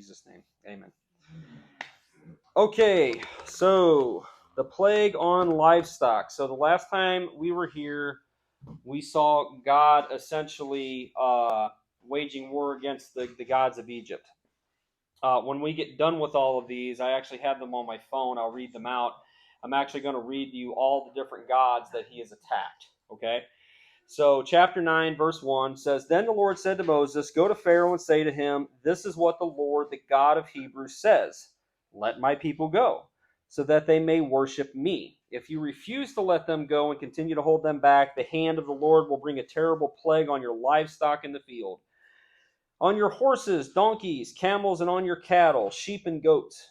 Jesus' name. Amen. Okay, so the plague on livestock. So the last time we were here, we saw God essentially waging war against the gods of Egypt. When we get done with all of these, I actually have them on my phone. I'll read them out. I'm actually going to read you all the different gods that he has attacked. Okay? So chapter 9, verse 1 says, Then the Lord said to Moses, Go to Pharaoh and say to him, This is what the Lord, the God of Hebrews, says. Let my people go, so that they may worship me. If you refuse to let them go and continue to hold them back, the hand of the Lord will bring a terrible plague on your livestock in the field, on your horses, donkeys, camels, and on your cattle, sheep and goats.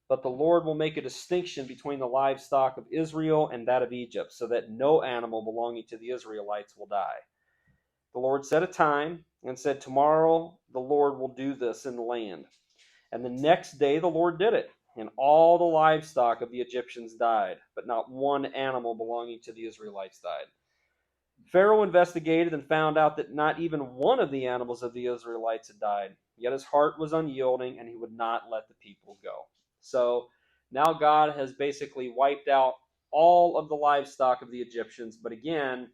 But the Lord will make a distinction between the livestock of Israel and that of Egypt, so that no animal belonging to the Israelites will die. The Lord set a time and said, Tomorrow the Lord will do this in the land. And the next day the Lord did it, and all the livestock of the Egyptians died, but not one animal belonging to the Israelites died. Pharaoh investigated and found out that not even one of the animals of the Israelites had died. Yet his heart was unyielding, and he would not let the people go. So now God has basically wiped out all of the livestock of the Egyptians. But again,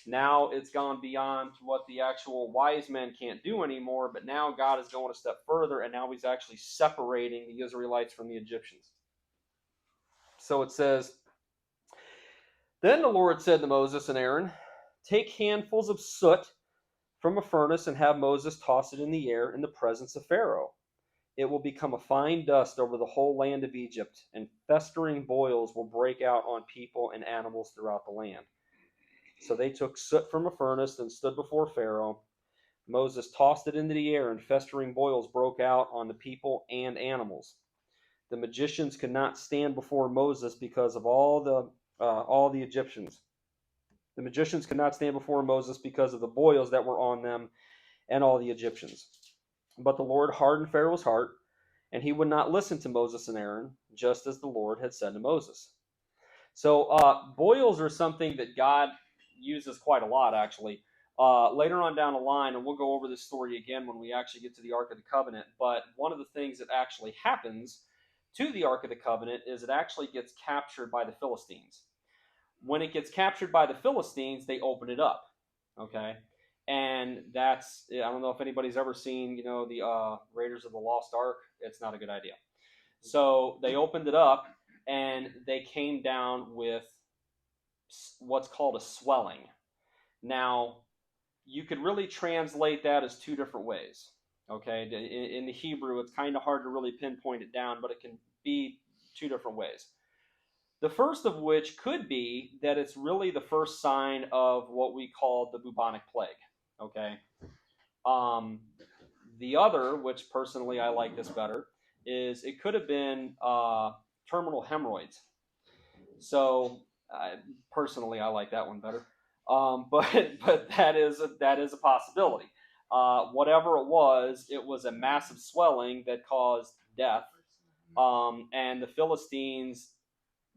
now it's gone beyond what the actual wise men can't do anymore. But now God is going a step further, and now he's actually separating the Israelites from the Egyptians. So it says, Then the Lord said to Moses and Aaron, Take handfuls of soot from a furnace and have Moses toss it in the air in the presence of Pharaoh. It will become a fine dust over the whole land of Egypt, and festering boils will break out on people and animals throughout the land. So they took soot from a furnace and stood before Pharaoh. Moses tossed it into the air, and festering boils broke out on the people and animals. The magicians could not stand before Moses because of all the Egyptians. The magicians could not stand before Moses because of the boils that were on them and all the Egyptians. But the Lord hardened Pharaoh's heart, and he would not listen to Moses and Aaron, just as the Lord had said to Moses. So boils are something that God uses quite a lot, actually. Later on down the line, and we'll go over this story again when we actually get to the Ark of the Covenant, but one of the things that actually happens to the Ark of the Covenant is it actually gets captured by the Philistines. When it gets captured by the Philistines, they open it up, okay? And that's, I don't know if anybody's ever seen, the Raiders of the Lost Ark. It's not a good idea. So they opened it up, and they came down with what's called a swelling. Now, you could really translate that as two different ways, okay? In the Hebrew, it's kind of hard to really pinpoint it down, but it can be two different ways. The first of which could be that it's really the first sign of what we call the bubonic plague. Okay. The other, which personally I like this better, is it could have been terminal hemorrhoids. So personally, I like that one better. But that is a possibility. Whatever it was a massive swelling that caused death. And the Philistines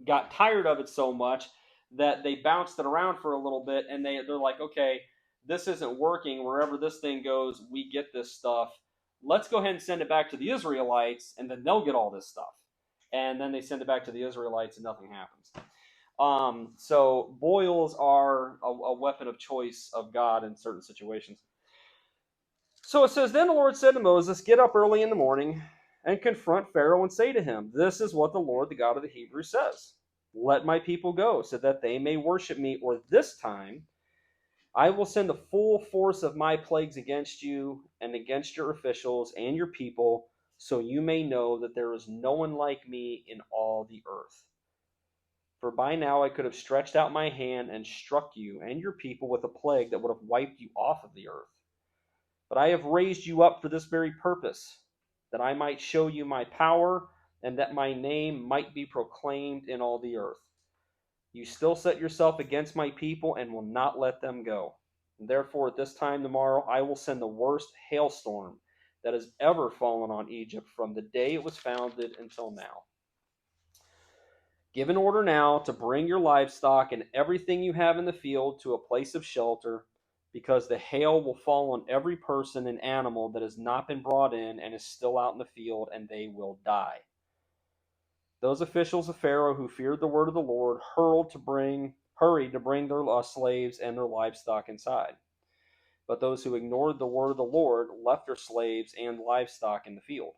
got tired of it so much that they bounced it around for a little bit, and they're like, okay, this isn't working. Wherever this thing goes, we get this stuff. Let's go ahead and send it back to the Israelites, and then they'll get all this stuff. And then they send it back to the Israelites, and nothing happens. So boils are a weapon of choice of God in certain situations. So it says, Then the Lord said to Moses, Get up early in the morning and confront Pharaoh and say to him, This is what the Lord, the God of the Hebrews, says. Let my people go, so that they may worship me, or this time I will send the full force of my plagues against you and against your officials and your people, so you may know that there is no one like me in all the earth. For by now I could have stretched out my hand and struck you and your people with a plague that would have wiped you off of the earth. But I have raised you up for this very purpose, that I might show you my power, and that my name might be proclaimed in all the earth. You still set yourself against my people and will not let them go. And therefore, at this time tomorrow, I will send the worst hailstorm that has ever fallen on Egypt from the day it was founded until now. Give an order now to bring your livestock and everything you have in the field to a place of shelter, because the hail will fall on every person and animal that has not been brought in and is still out in the field, and they will die. Those officials of Pharaoh who feared the word of the Lord hurried to bring their slaves and their livestock inside. But those who ignored the word of the Lord left their slaves and livestock in the field.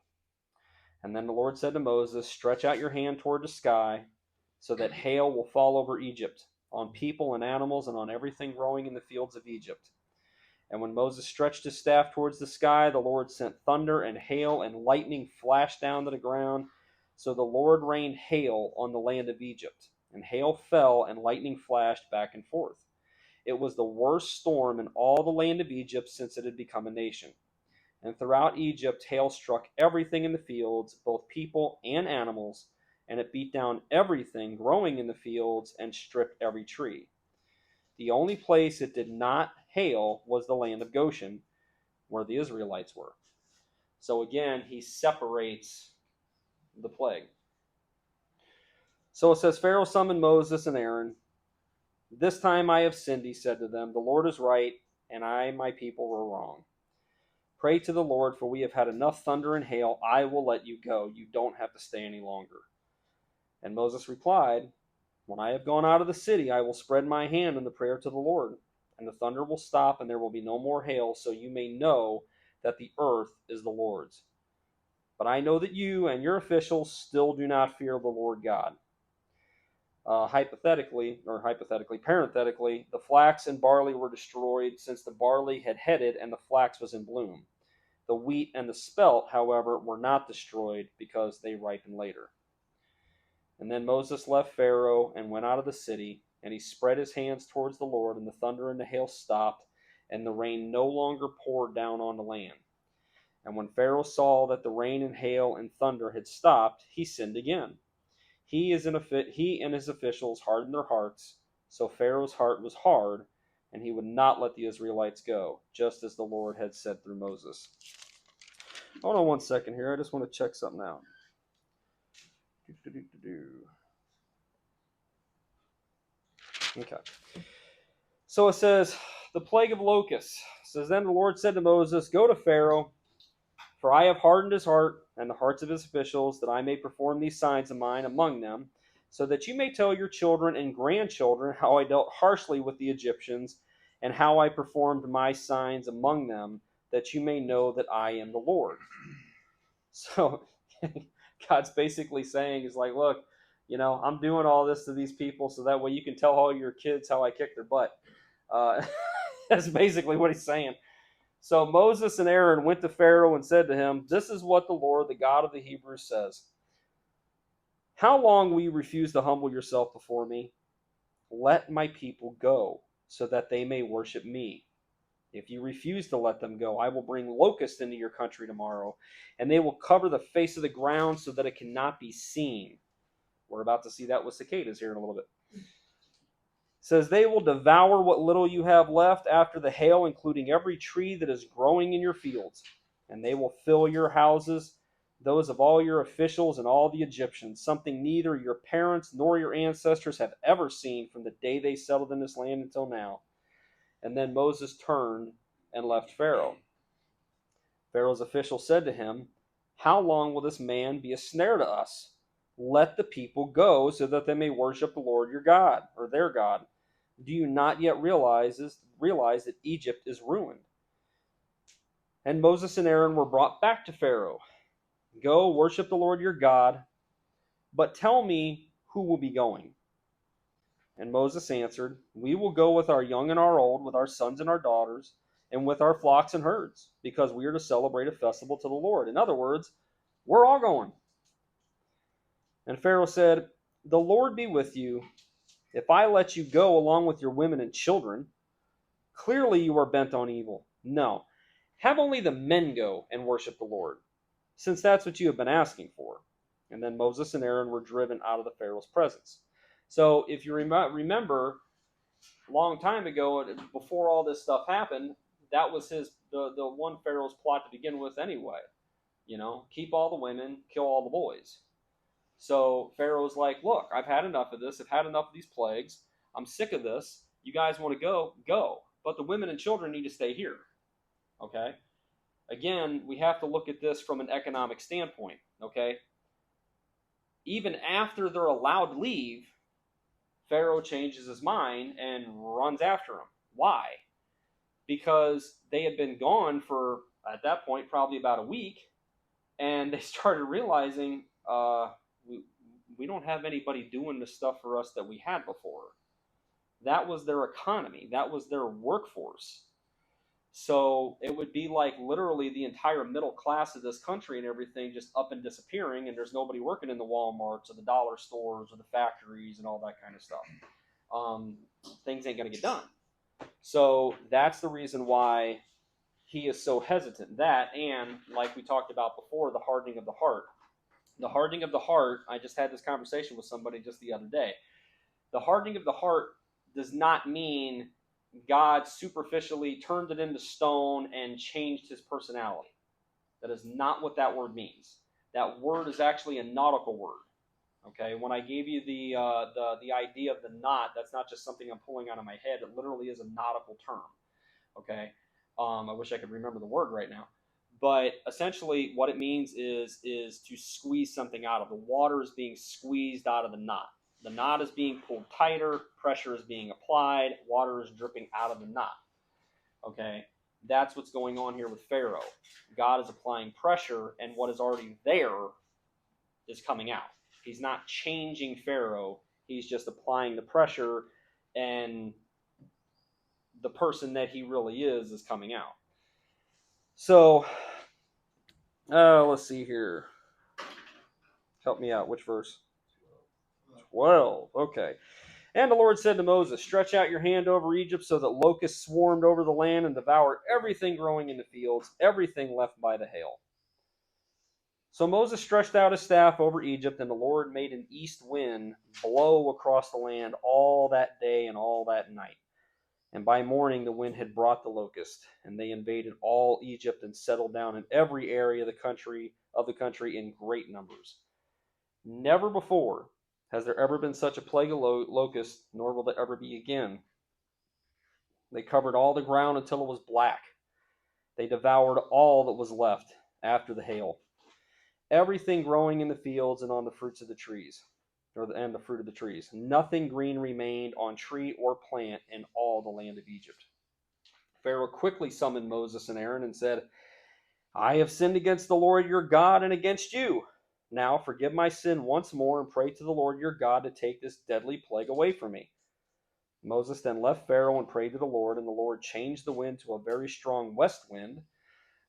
And then the Lord said to Moses, "Stretch out your hand toward the sky, so that hail will fall over Egypt, on people and animals, and on everything growing in the fields of Egypt." And when Moses stretched his staff towards the sky, the Lord sent thunder and hail, and lightning flashed down to the ground. So the Lord rained hail on the land of Egypt, and hail fell and lightning flashed back and forth. It was the worst storm in all the land of Egypt since it had become a nation. And throughout Egypt, hail struck everything in the fields, both people and animals, and it beat down everything growing in the fields and stripped every tree. The only place it did not hail was the land of Goshen, where the Israelites were. So again, he separates the plague. So it says, Pharaoh summoned Moses and Aaron. "This time I have sinned," he said to them. "The Lord is right, and I, my people, were wrong. Pray to the Lord, for we have had enough thunder and hail. I will let you go. You don't have to stay any longer." And Moses replied, "When I have gone out of the city, I will spread my hand in the prayer to the Lord, and the thunder will stop, and there will be no more hail, so you may know that the earth is the Lord's. But I know that you and your officials still do not fear the Lord God." Parenthetically, the flax and barley were destroyed, since the barley had headed and the flax was in bloom. The wheat and the spelt, however, were not destroyed, because they ripened later. And then Moses left Pharaoh and went out of the city, and he spread his hands towards the Lord, and the thunder and the hail stopped, and the rain no longer poured down on the land. And when Pharaoh saw that the rain and hail and thunder had stopped, he sinned again. He and his officials hardened their hearts, so Pharaoh's heart was hard, and he would not let the Israelites go, just as the Lord had said through Moses. Hold on one second here. I just want to check something out. Okay. So it says, the plague of locusts. It says, "Then the Lord said to Moses, Go to Pharaoh, for I have hardened his heart and the hearts of his officials, that I may perform these signs of mine among them, so that you may tell your children and grandchildren how I dealt harshly with the Egyptians, and how I performed my signs among them, that you may know that I am the Lord." So God's basically saying, is like, look, I'm doing all this to these people so that way you can tell all your kids how I kicked their butt. That's basically what he's saying. So Moses and Aaron went to Pharaoh and said to him, "This is what the Lord, the God of the Hebrews, says. How long will you refuse to humble yourself before me? Let my people go, so that they may worship me. If you refuse to let them go, I will bring locusts into your country tomorrow, and they will cover the face of the ground so that it cannot be seen." We're about to see that with cicadas here in a little bit. It says, "They will devour what little you have left after the hail, including every tree that is growing in your fields. And they will fill your houses, those of all your officials and all the Egyptians, something neither your parents nor your ancestors have ever seen from the day they settled in this land until now." And then Moses turned and left Pharaoh. Pharaoh's official said to him, "How long will this man be a snare to us? Let the people go, so that they may worship the Lord your God, or their God. Do you not yet realize that Egypt is ruined?" And Moses and Aaron were brought back to Pharaoh. "Go, worship the Lord your God, but tell me who will be going." And Moses answered, "We will go with our young and our old, with our sons and our daughters, and with our flocks and herds, because we are to celebrate a festival to the Lord." In other words, we're all going. And Pharaoh said, "The Lord be with you, if I let you go along with your women and children. Clearly you are bent on evil. No, have only the men go and worship the Lord, since that's what you have been asking for." And then Moses and Aaron were driven out of the Pharaoh's presence. So if you remember, a long time ago, before all this stuff happened, that was the one Pharaoh's plot to begin with anyway. Keep all the women, kill all the boys. So Pharaoh's like, "Look, I've had enough of this. I've had enough of these plagues. I'm sick of this. You guys want to go? Go. but the women and children need to stay here. Okay? Again, we have to look at this from an economic standpoint. Okay? Even after they're allowed to leave, Pharaoh changes his mind and runs after them. Why? Because they had been gone for, at that point, probably about a week, and they started realizing we don't have anybody doing the stuff for us that we had before. That was their economy. That was their workforce. So it would be like literally the entire middle class of this country and everything just up and disappearing, and there's nobody working in the Walmarts or the dollar stores or the factories and all that kind of stuff. Things ain't going to get done. So that's the reason why he is so hesitant. That, and like we talked about before, the hardening of the heart. The hardening of the heart, I just had this conversation with somebody just the other day. The hardening of the heart does not mean God superficially turned it into stone and changed his personality. That is not what that word means. That word is actually a nautical word. Okay, when I gave you the idea of the knot, that's not just something I'm pulling out of my head. It literally is a nautical term. Okay, I wish I could remember the word right now, but essentially what it means is to squeeze something out of. The water is being squeezed out of the knot. The knot is being pulled tighter. Pressure is being applied. Water is dripping out of the knot. Okay, that's what's going on here with Pharaoh. God is applying pressure, and what is already there is coming out. He's not changing Pharaoh. He's just applying the pressure, and the person that he really is coming out. So, let's see here. Help me out. Which verse? 12. Okay. And the Lord said to Moses, stretch out your hand over Egypt so that locusts swarmed over the land and devoured everything growing in the fields, everything left by the hail. So Moses stretched out his staff over Egypt, and the Lord made an east wind blow across the land all that day and all that night. And by morning the wind had brought the locust, and they invaded all Egypt and settled down in every area of the country in great numbers. Never before has there ever been such a plague of locusts, nor will there ever be again. They covered all the ground until it was black. They devoured all that was left after the hail, everything growing in the fields and on the fruits of the trees, and the fruit of the trees. Nothing green remained on tree or plant in all the land of Egypt. Pharaoh quickly summoned Moses and Aaron and said, I have sinned against the Lord your God and against you. Now forgive my sin once more and pray to the Lord your God to take this deadly plague away from me. Moses then left Pharaoh and prayed to the Lord, and the Lord changed the wind to a very strong west wind,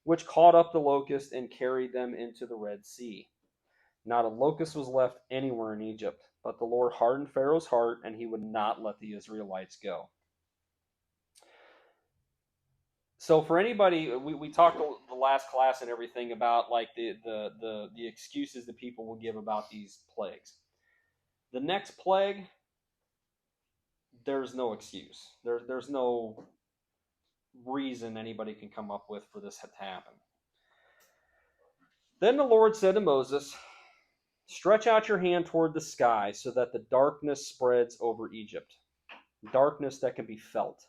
which caught up the locusts and carried them into the Red Sea. Not a locust was left anywhere in Egypt, but the Lord hardened Pharaoh's heart, and he would not let the Israelites go. So for anybody, we talked the last class and everything about like the excuses that people will give about these plagues. The next plague, there's no excuse. There's no reason anybody can come up with for this to happen. Then the Lord said to Moses, stretch out your hand toward the sky so that the darkness spreads over Egypt, darkness that can be felt.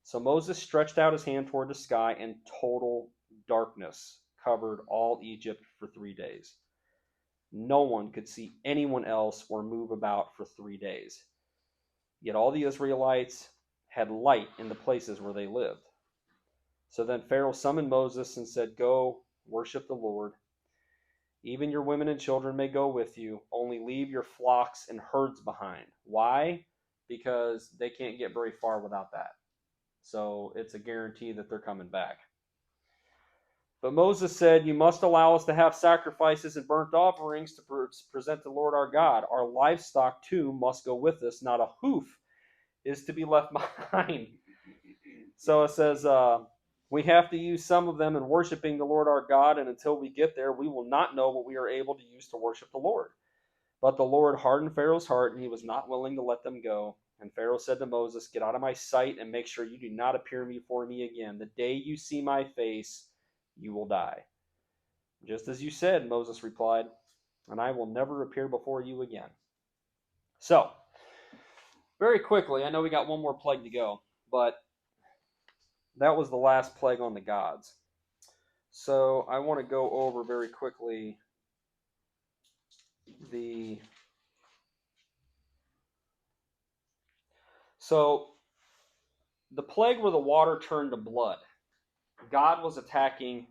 So Moses stretched out his hand toward the sky, and total darkness covered all Egypt for 3 days. No one could see anyone else or move about for 3 days. Yet all the Israelites had light in the places where they lived. So then Pharaoh summoned Moses and said, go, worship the Lord. Even your women and children may go with you. Only leave your flocks and herds behind. Why? Because they can't get very far without that. So it's a guarantee that they're coming back. But Moses said, you must allow us to have sacrifices and burnt offerings to present to the Lord our God. Our livestock too must go with us. Not a hoof is to be left behind. So it says, we have to use some of them in worshiping the Lord our God, and until we get there, we will not know what we are able to use to worship the Lord. But the Lord hardened Pharaoh's heart, and he was not willing to let them go. And Pharaoh said to Moses, get out of my sight and make sure you do not appear before me again. The day you see my face, you will die. Just as you said, Moses replied, and I will never appear before you again. So, very quickly, I know we got one more plague to go, but that was the last plague on the gods. So I want to go over very quickly the... So the plague where the water turned to blood, God was attacking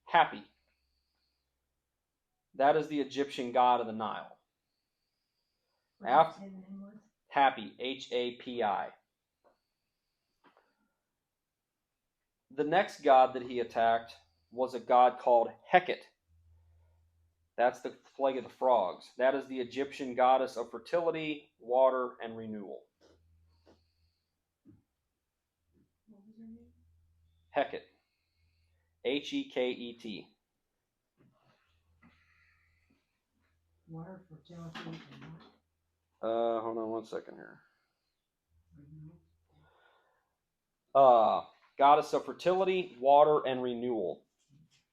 Happy. That is the Egyptian god of the Nile. Happy, H-A-P-I. The next god that he attacked was a god called Hecate. That's the plague of the frogs. That is the Egyptian goddess of fertility, water, and renewal. What was her name? Hecate. H-E-K-E-T. Water, fertility, and what? Hold on one second here. Renewal. Goddess of fertility, water, and renewal.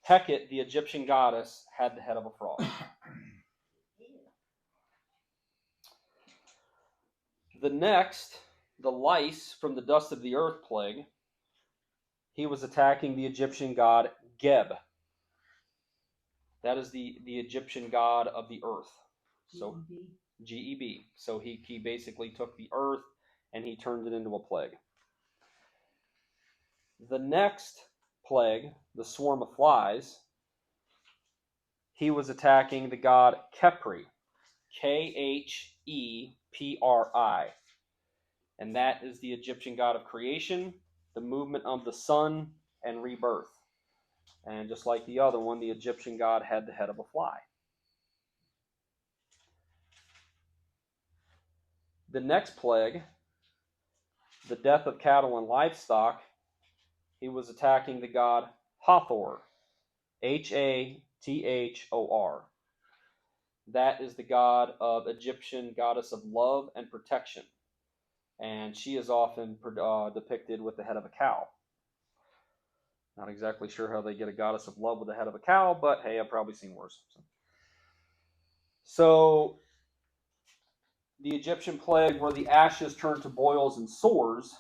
Hecate, the Egyptian goddess, had the head of a frog. The next, the lice from the dust of the earth plague, he was attacking the Egyptian god Geb. That is the Egyptian god of the earth. So G-E-B. So he basically took the earth and he turned it into a plague. The next plague, the swarm of flies, he was attacking the god Khepri. K-H-E-P-R-I. And that is the Egyptian god of creation, the movement of the sun, and rebirth. And just like the other one, the Egyptian god had the head of a fly. The next plague, the death of cattle and livestock, he was attacking the god Hathor. H-A-T-H-O-R. That is the god of Egyptian goddess of love and protection. And she is often depicted with the head of a cow. Not exactly sure how they get a goddess of love with the head of a cow, but hey, I've probably seen worse. So the Egyptian plague where the ashes turn to boils and sores,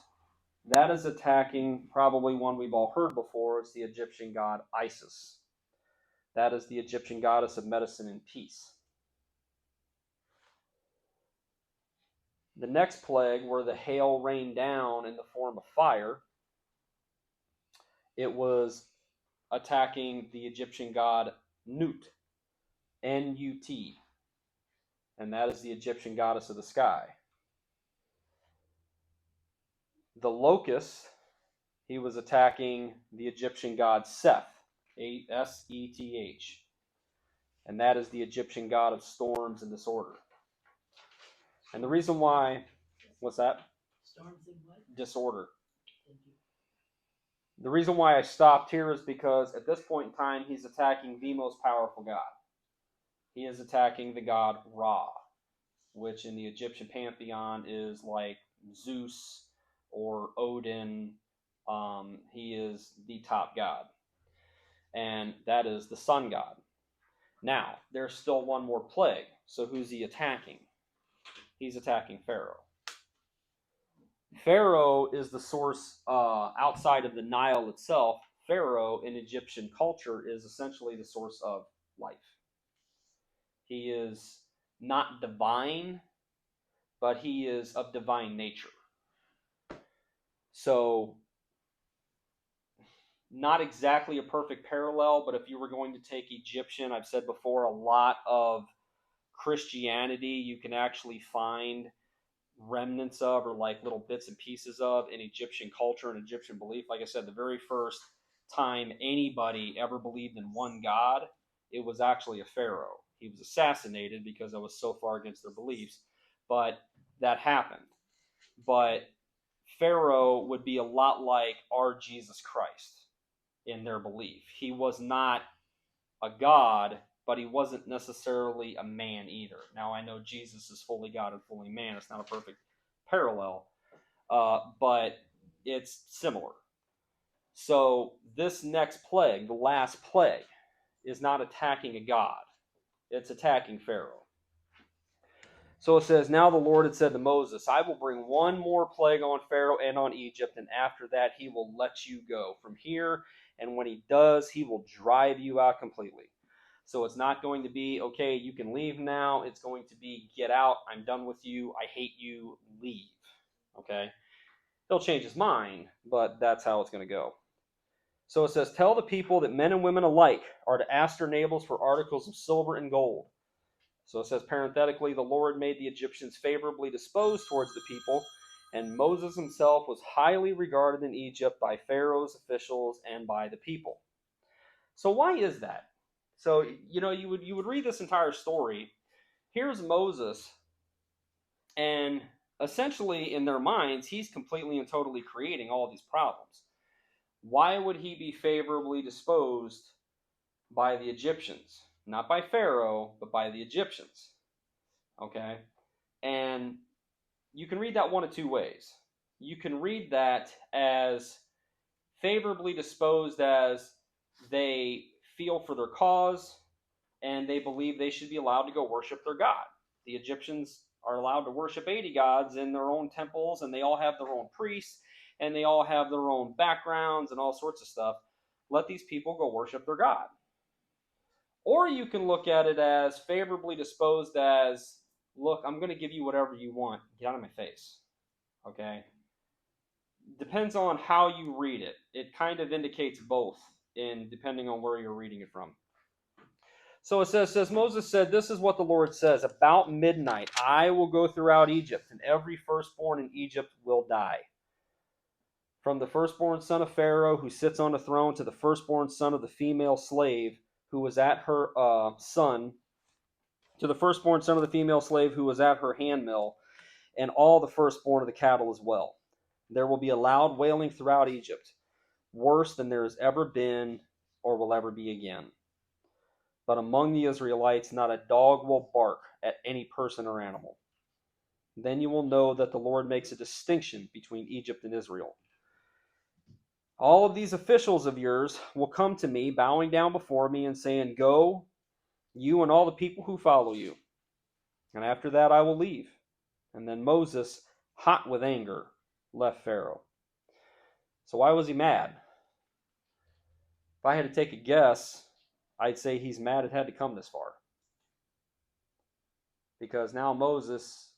that is attacking probably one we've all heard before. It's the Egyptian god Isis. That is the Egyptian goddess of medicine and peace. The next plague, where the hail rained down in the form of fire, it was attacking the Egyptian god Nut, N-U-T, and that is the Egyptian goddess of the sky. The locust, he was attacking the Egyptian god Seth, A-S-E-T-H, and that is the Egyptian god of storms and disorder. And the reason why, what's that? Storms and what? Disorder. Thank you. The reason why I stopped here is because at this point in time, he's attacking the most powerful god. He is attacking the god Ra, which in the Egyptian pantheon is like Zeus or Odin. He is the top god. And that is the sun god. Now, there's still one more plague. So who's he attacking? He's attacking Pharaoh. Pharaoh is the source outside of the Nile itself. Pharaoh in Egyptian culture is essentially the source of life. He is not divine, but he is of divine nature. So, not exactly a perfect parallel, but if you were going to take Egyptian, I've said before, a lot of Christianity you can actually find remnants of, or like little bits and pieces of, in Egyptian culture and Egyptian belief. Like I said, the very first time anybody ever believed in one god, it was actually a pharaoh. He was assassinated because it was so far against their beliefs, but that happened. But Pharaoh would be a lot like our Jesus Christ in their belief. He was not a god, but he wasn't necessarily a man either. Now, I know Jesus is fully God and fully man. It's not a perfect parallel, but it's similar. So this next plague, the last plague, is not attacking a god. It's attacking Pharaoh. So it says, now the Lord had said to Moses, I will bring one more plague on Pharaoh and on Egypt, and after that he will let you go from here. And when he does, he will drive you out completely. So it's not going to be, okay, you can leave now. It's going to be, get out. I'm done with you. I hate you. Leave. Okay? He'll change his mind, but that's how it's going to go. So it says, tell the people that men and women alike are to ask their neighbors for articles of silver and gold. So it says, parenthetically, the Lord made the Egyptians favorably disposed towards the people, and Moses himself was highly regarded in Egypt by Pharaoh's officials and by the people. So why is that? So, you would read this entire story. Here's Moses, and essentially in their minds, he's completely and totally creating all these problems. Why would he be favorably disposed by the Egyptians? Not by Pharaoh, but by the Egyptians. Okay? And you can read that one of two ways. You can read that as favorably disposed as they feel for their cause and they believe they should be allowed to go worship their God. The Egyptians are allowed to worship 80 gods in their own temples, and they all have their own priests, and they all have their own backgrounds and all sorts of stuff. Let these people go worship their God. Or you can look at it as favorably disposed as, look, I'm going to give you whatever you want. Get out of my face. Okay? Depends on how you read it. It kind of indicates both, depending on where you're reading it from. So it says, Moses said, this is what the Lord says, about midnight I will go throughout Egypt, and every firstborn in Egypt will die. From the firstborn son of Pharaoh who sits on the throne to the firstborn son of the female slave who was at her to the firstborn son of the female slave who was at her handmill, and all the firstborn of the cattle as well. There will be a loud wailing throughout Egypt, worse than there has ever been or will ever be again. But among the Israelites not a dog will bark at any person or animal. Then you will know that the Lord makes a distinction between Egypt and Israel. All of these officials of yours will come to me, bowing down before me and saying, go, you and all the people who follow you. And after that I will leave. And then Moses, hot with anger, left Pharaoh. So why was he mad? If I had to take a guess, I'd say he's mad it had to come this far. Because now Moses,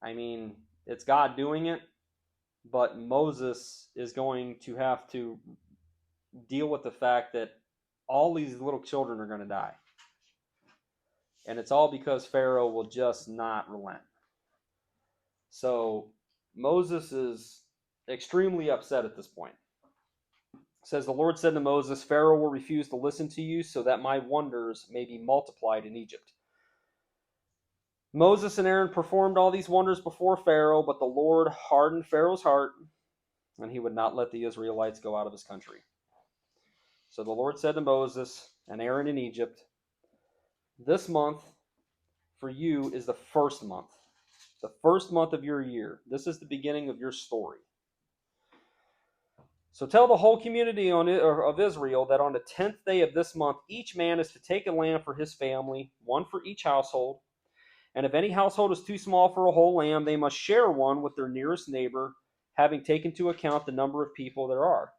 it's God doing it, but Moses is going to have to deal with the fact that all these little children are going to die. And it's all because Pharaoh will just not relent. So Moses is extremely upset at this point. It says, the Lord said to Moses, Pharaoh will refuse to listen to you so that my wonders may be multiplied in Egypt. Moses and Aaron performed all these wonders before Pharaoh, but the Lord hardened Pharaoh's heart, and he would not let the Israelites go out of his country. So the Lord said to Moses and Aaron in Egypt, this month for you is the first month of your year. This is the beginning of your story. So tell the whole community of Israel that on the 10th day of this month, each man is to take a lamb for his family, one for each household. And if any household is too small for a whole lamb, they must share one with their nearest neighbor, having taken into account the number of people there are.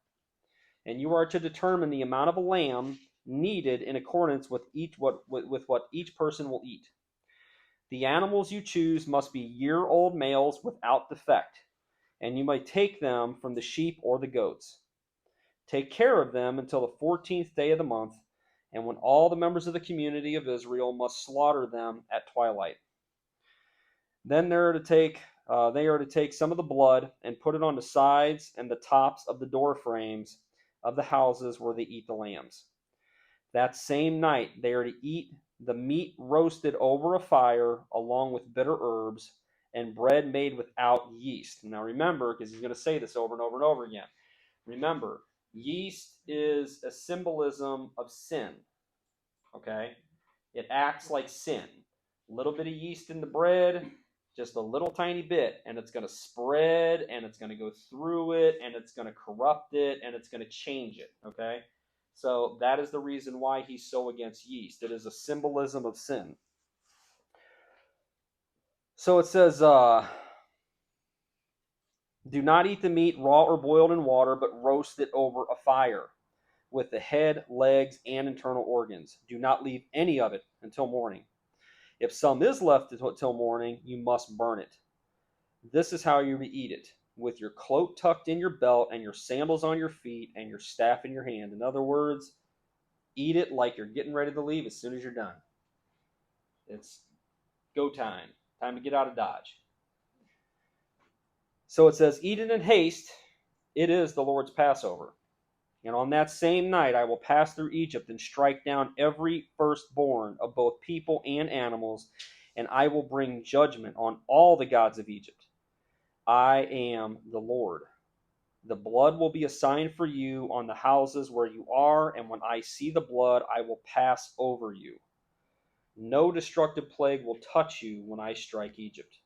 And you are to determine the amount of a lamb needed in accordance with what each person will eat. The animals you choose must be year-old males without defect, and you may take them from the sheep or the goats. Take care of them until the 14th day of the month, and when all the members of the community of Israel must slaughter them at twilight. Then they are to take some of the blood and put it on the sides and the tops of the door frames of the houses where they eat the lambs. That same night they are to eat the meat roasted over a fire along with bitter herbs and bread made without yeast. Now remember, because he's going to say this over and over and over again. Remember, yeast is a symbolism of sin. Okay? It acts like sin. A little bit of yeast in the bread, just a little tiny bit, and it's going to spread, and it's going to go through it, and it's going to corrupt it, and it's going to change it. Okay? So that is the reason why he's so against yeast. It is a symbolism of sin. So it says, do not eat the meat raw or boiled in water, but roast it over a fire with the head, legs, and internal organs. Do not leave any of it until morning. If some is left until morning, you must burn it. This is how you eat it, with your cloak tucked in your belt and your sandals on your feet and your staff in your hand. In other words, eat it like you're getting ready to leave as soon as you're done. It's go time. Time to get out of Dodge. So it says, eat it in haste. It is the Lord's Passover. And on that same night I will pass through Egypt and strike down every firstborn of both people and animals, and I will bring judgment on all the gods of Egypt. I am the Lord. The blood will be a sign for you on the houses where you are, and when I see the blood, I will pass over you. No destructive plague will touch you when I strike Egypt.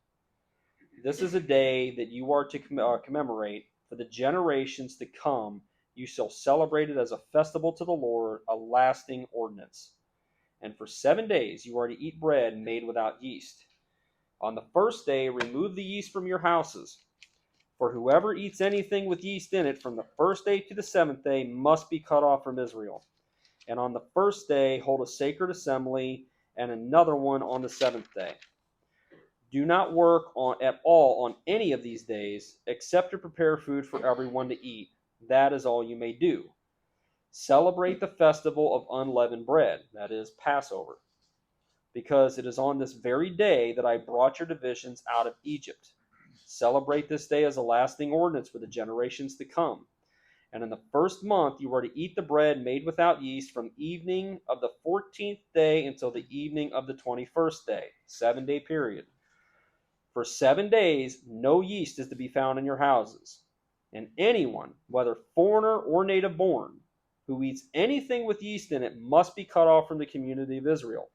This is a day that you are to commemorate for the generations to come. You shall celebrate it as a festival to the Lord, a lasting ordinance. And for 7 days you are to eat bread made without yeast. On the first day, remove the yeast from your houses. For whoever eats anything with yeast in it from the first day to the 7th day must be cut off from Israel. And on the first day, hold a sacred assembly, and another one on the 7th day. Do not work at all on any of these days, except to prepare food for everyone to eat. That is all you may do. Celebrate the festival of unleavened bread, that is, Passover, because it is on this very day that I brought your divisions out of Egypt. Celebrate this day as a lasting ordinance for the generations to come. And in the first month you are to eat the bread made without yeast from evening of the 14th day until the evening of the 21st day, 7-day period. For 7 days no yeast is to be found in your houses. And anyone, whether foreigner or native born, who eats anything with yeast in it must be cut off from the community of Israel.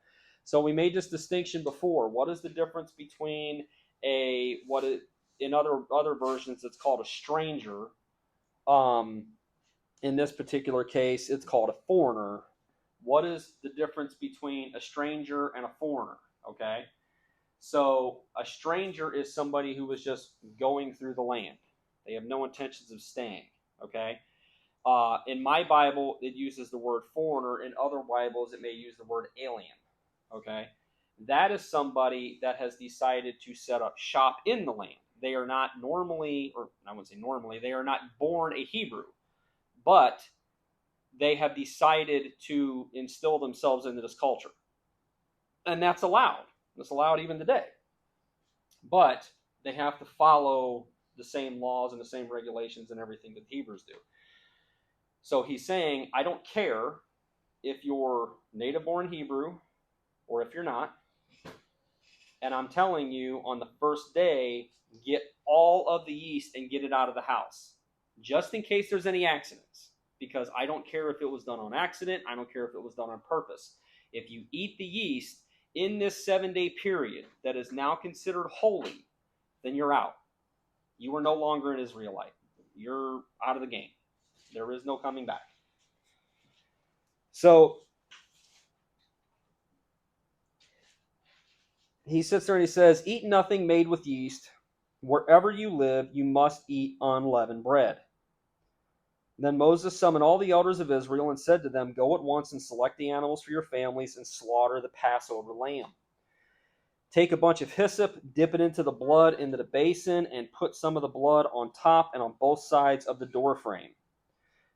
So we made this distinction before. What is the difference between in other versions it's called a stranger? In this particular case, it's called a foreigner. What is the difference between a stranger and a foreigner? Okay. So a stranger is somebody who was just going through the land. They have no intentions of staying. Okay. In my Bible, it uses the word foreigner. In other Bibles, it may use the word alien. Okay. That is somebody that has decided to set up shop in the land. They are not normally, or I wouldn't say normally, they are not born a Hebrew, but they have decided to instill themselves into this culture. And that's allowed. It's allowed even today. But they have to follow the same laws and the same regulations and everything that the Hebrews do. So he's saying, I don't care if you're native-born Hebrew or if you're not. And I'm telling you, on the first day, get all of the yeast and get it out of the house, just in case there's any accidents. Because I don't care if it was done on accident. I don't care if it was done on purpose. If you eat the yeast in this 7-day period that is now considered holy, then you're out. You are no longer an Israelite. You're out of the game. There is no coming back. So he sits there and he says, eat nothing made with yeast. Wherever you live, you must eat unleavened bread. Then Moses summoned all the elders of Israel and said to them, go at once and select the animals for your families and slaughter the Passover lamb. Take a bunch of hyssop, dip it into the blood into the basin, and put some of the blood on top and on both sides of the door frame.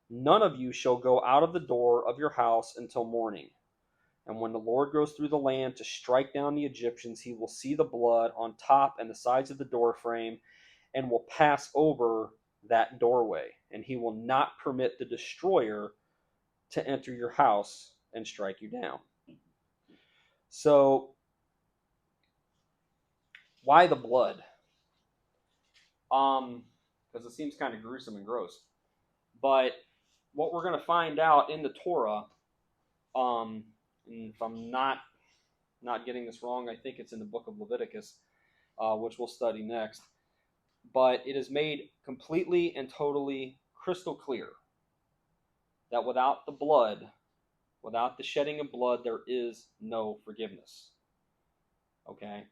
None of you shall go out of the door of your house until morning. And when the Lord goes through the land to strike down the Egyptians, he will see the blood on top and the sides of the door frame and will pass over that doorway. And he will not permit the destroyer to enter your house and strike you down. So, why the blood? Because it seems kind of gruesome and gross. But what we're going to find out in the Torah, and if I'm not getting this wrong, I think it's in the book of Leviticus, which we'll study next. But it is made completely and totally crystal clear that without the blood, without the shedding of blood, there is no forgiveness. Okay?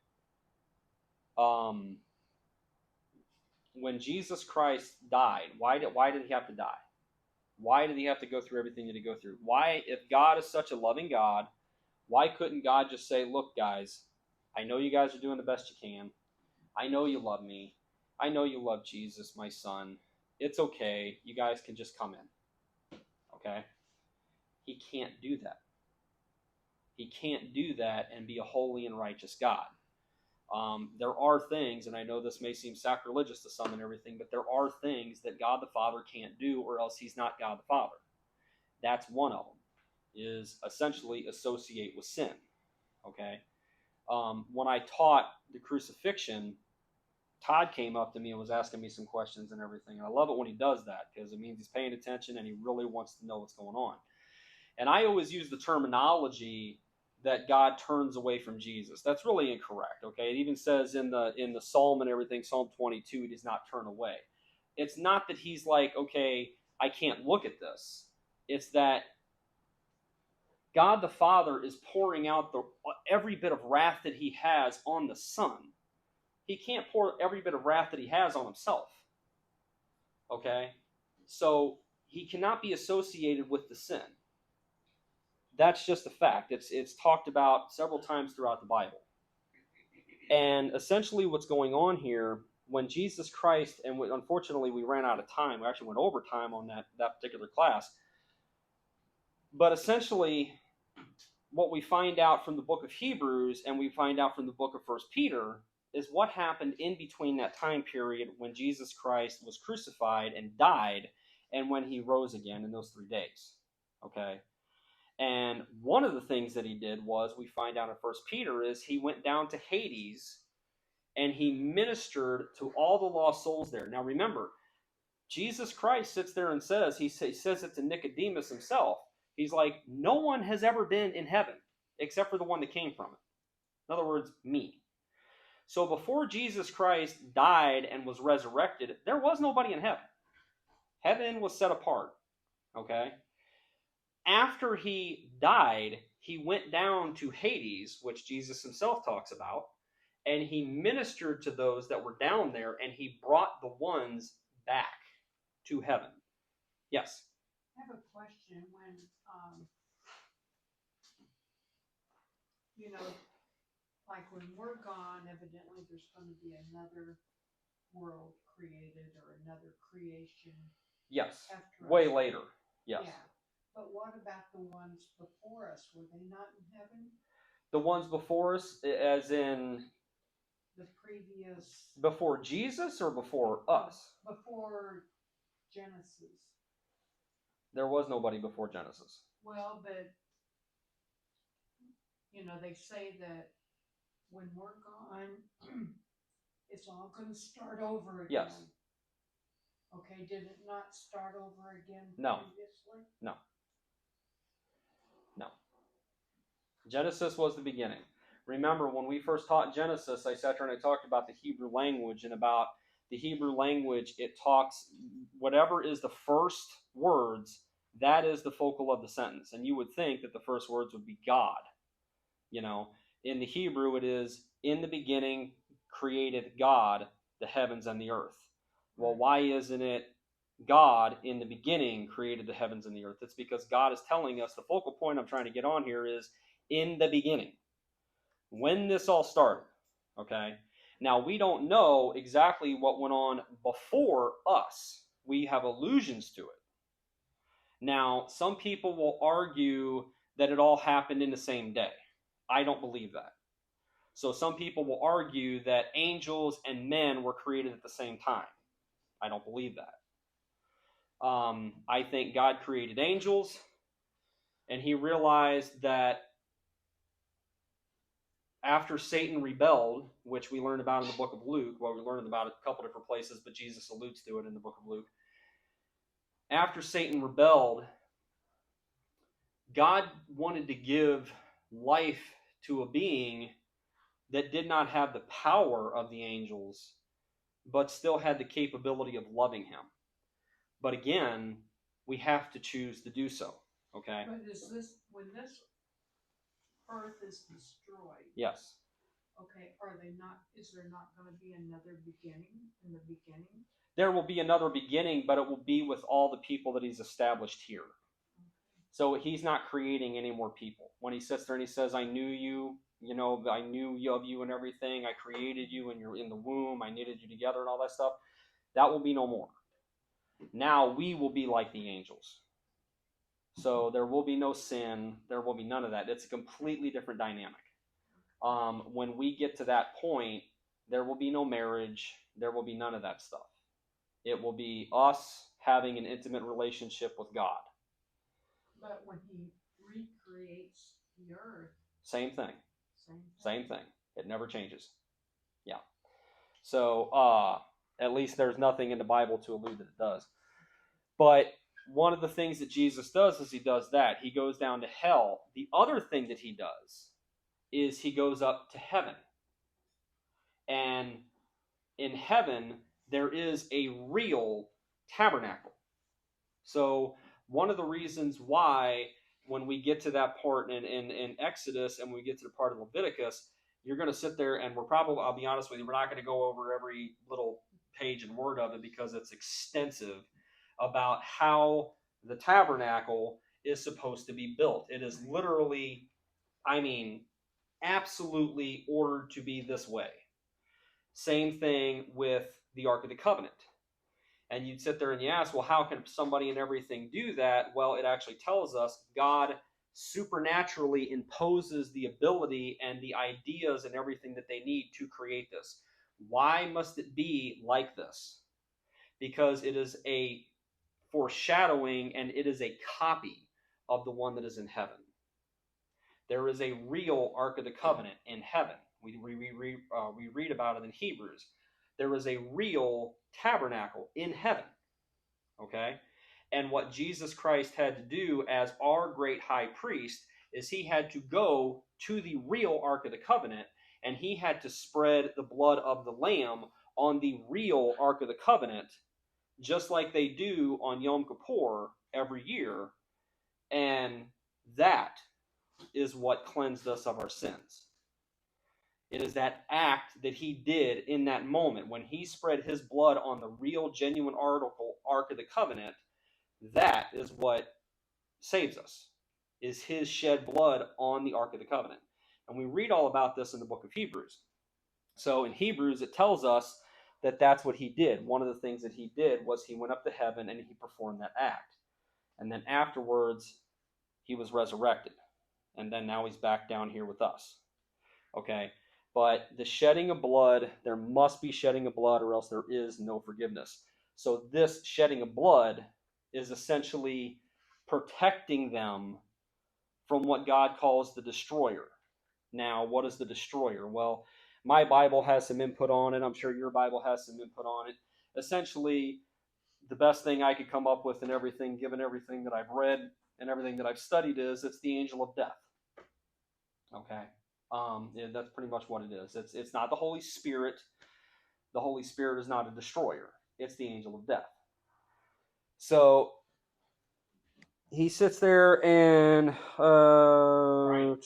when Jesus Christ died, why did he have to die? Why did he have to go through everything that he go through? Why, if God is such a loving God, why couldn't God just say, look, guys, I know you guys are doing the best you can. I know you love me. I know you love Jesus, my son. It's okay. You guys can just come in. Okay? He can't do that. He can't do that and be a holy and righteous God. There are things, and I know this may seem sacrilegious to some and everything, but there are things that God the Father can't do, or else he's not God the Father. That's one of them, is essentially associate with sin. Okay? When I taught the crucifixion, Todd came up to me and was asking me some questions and everything. And I love it when he does that, because it means he's paying attention and he really wants to know what's going on. And I always use the terminology that God turns away from Jesus. That's really incorrect. Okay, it even says in the Psalm and everything, Psalm 22, he does not turn away. It's not that he's like, okay, I can't look at this. It's that God the Father is pouring out every bit of wrath that he has on the Son. He can't pour every bit of wrath that he has on himself. Okay? So he cannot be associated with the sin. That's just a fact. It's talked about several times throughout the Bible. And essentially what's going on here, when Jesus Christ, and unfortunately we ran out of time. We actually went over time on that particular class. But essentially what we find out from the book of Hebrews and we find out from the book of 1 Peter is what happened in between that time period when Jesus Christ was crucified and died and when he rose again in those 3 days. Okay? And one of the things that he did was, we find out in 1 Peter, is he went down to Hades and he ministered to all the lost souls there. Now remember, Jesus Christ sits there and says, he says it to Nicodemus himself. He's like, no one has ever been in heaven except for the one that came from it. In other words, me. So before Jesus Christ died and was resurrected, there was nobody in heaven. Heaven was set apart. Okay? After he died, he went down to Hades, which Jesus himself talks about, and he ministered to those that were down there, and he brought the ones back to heaven. Yes? I have a question. When, like when we're gone, evidently there's going to be another world created or another creation. Yes. After way us. later. Yes. Yeah. But what about the ones before us? Were they not in heaven? The ones before us, as in The previous. before Jesus or before us? Before Genesis. There was nobody before Genesis. Well, but they say that when we're gone, it's all going to start over again. Yes. Okay, did it not start over again No. previously? No. No. Genesis was the beginning. Remember, when we first taught Genesis, I sat there and I talked about the Hebrew language, and about the Hebrew language, it talks, whatever is the first words, that is the focal of the sentence. And you would think that the first words would be God. In the Hebrew, it is, in the beginning created God the heavens and the earth. Well, why isn't it God in the beginning created the heavens and the earth? It's because God is telling us, the focal point I'm trying to get on here is in the beginning, when this all started. Okay? Now, we don't know exactly what went on before us. We have allusions to it. Now, some people will argue that it all happened in the same day. I don't believe that. So some people will argue that angels and men were created at the same time. I don't believe that. I think God created angels, and he realized that after Satan rebelled, which we learned about in the book of Luke, well, we learned about it a couple different places, but Jesus alludes to it in the book of Luke. After Satan rebelled, God wanted to give life to a being that did not have the power of the angels, but still had the capability of loving him. But again, we have to choose to do so. Okay? But when this earth is destroyed? Yes. Okay, are they not, is there not gonna be another beginning in the beginning? There will be another beginning, but it will be with all the people that he's established here. So he's not creating any more people. When he sits there and he says, I knew you, I knew of you and everything. I created you and you're in the womb. I knitted you together and all that stuff. That will be no more. Now we will be like the angels. So there will be no sin. There will be none of that. It's a completely different dynamic. When we get to that point, there will be no marriage. There will be none of that stuff. It will be us having an intimate relationship with God. But when he recreates the earth, Same thing. same Same thing. It never changes. Yeah. So at least there's nothing in the Bible to allude that it does. But one of the things that Jesus does is he does that. He goes down to hell. The other thing that he does is he goes up to heaven. And in heaven, there is a real tabernacle. So one of the reasons why when we get to that part in Exodus and we get to the part of Leviticus, you're going to sit there and I'll be honest with you, we're not going to go over every little page and word of it because it's extensive about how the tabernacle is supposed to be built. It is literally, absolutely ordered to be this way. Same thing with the Ark of the Covenant. And you'd sit there and you ask, well, how can somebody and everything do that? Well, it actually tells us God supernaturally imposes the ability and the ideas and everything that they need to create this. Why must it be like this? Because it is a foreshadowing and it is a copy of the one that is in heaven. There is a real Ark of the Covenant in heaven. We read about it in Hebrews. There is a real tabernacle in heaven. Okay? And what Jesus Christ had to do as our great high priest is he had to go to the real Ark of the Covenant and he had to spread the blood of the Lamb on the real Ark of the Covenant, just like they do on Yom Kippur every year. And that is what cleansed us of our sins. It is that act that he did in that moment when he spread his blood on the real, genuine Ark of the Covenant. That is what saves us, is his shed blood on the Ark of the Covenant. And we read all about this in the book of Hebrews. So in Hebrews, it tells us that that's what he did. One of the things that he did was he went up to heaven and he performed that act. And then afterwards, he was resurrected. And then now he's back down here with us. Okay? But the shedding of blood, there must be shedding of blood or else there is no forgiveness. So this shedding of blood is essentially protecting them from what God calls the destroyer. Now, what is the destroyer? Well, my Bible has some input on it. I'm sure your Bible has some input on it. Essentially, the best thing I could come up with and everything, given everything that I've read and everything that I've studied, is it's the angel of death. Okay? Yeah, that's pretty much what it is. It's not the Holy Spirit. The Holy Spirit is not a destroyer. It's the angel of death. So he sits there and go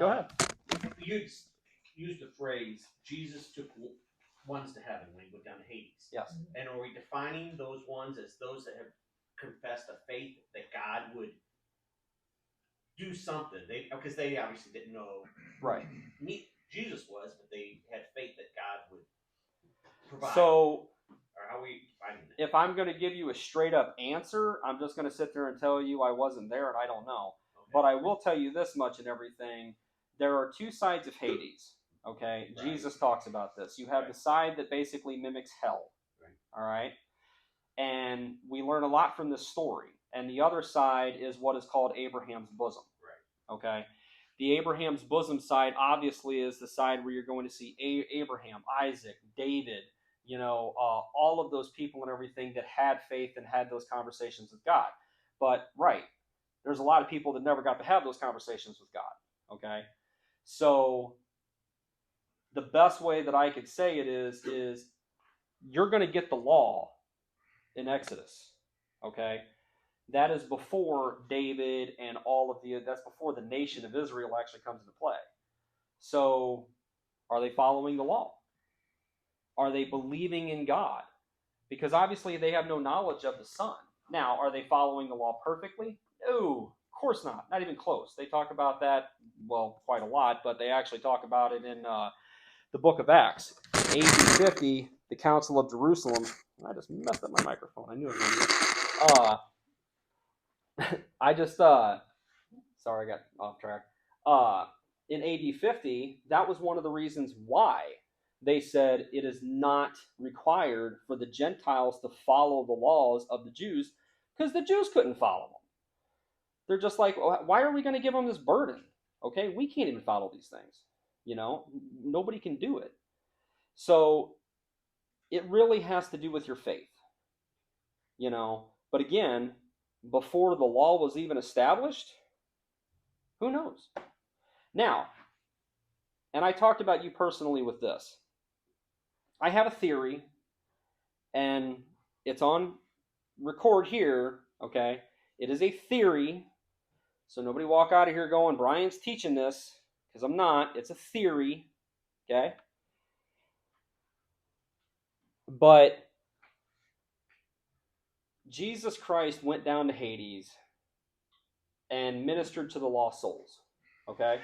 ahead. You used the phrase Jesus took ones to heaven when he went down to Hades. Yes. And are we defining those ones as those that have confessed a faith that God would do something? Because they obviously didn't know Right. Jesus was, but they had faith that God would provide. So, or how are we defining that? if I'm going to give you a straight up answer, I'm just going to sit there and tell you I wasn't there and I don't know. Okay. But I will tell you this much and everything. There are two sides of Hades. Okay? Right. Jesus talks about this. You have the side that basically mimics hell. Right. All right? And we learn a lot from this story. And the other side is what is called Abraham's bosom. Right. Okay? The Abraham's bosom side obviously is the side where you're going to see Abraham, Isaac, David, all of those people and everything that had faith and had those conversations with God. But, right, there's a lot of people that never got to have those conversations with God. Okay? So, the best way that I could say it is you're going to get the law in Exodus. Okay? That is before David and that's before the nation of Israel actually comes into play. So, are they following the law? Are they believing in God? Because obviously they have no knowledge of the Son. Now, are they following the law perfectly? No, of course not. Not even close. They talk about that, well, quite a lot, but they actually talk about it in the book of Acts. AD 50, the Council of Jerusalem. I just messed up my microphone. I knew it was going to I just, sorry, I got off track. In AD 50, that was one of the reasons why they said it is not required for the Gentiles to follow the laws of the Jews, because the Jews couldn't follow them. They're just like, why are we going to give them this burden? Okay, we can't even follow these things. Nobody can do it. So it really has to do with your faith. But again, before the law was even established, who knows? Now, and I talked about you personally with this. I have a theory, and it's on record here, okay? It is a theory, so nobody walk out of here going, Brian's teaching this, because I'm not. It's a theory, okay? But Jesus Christ went down to Hades and ministered to the lost souls, okay?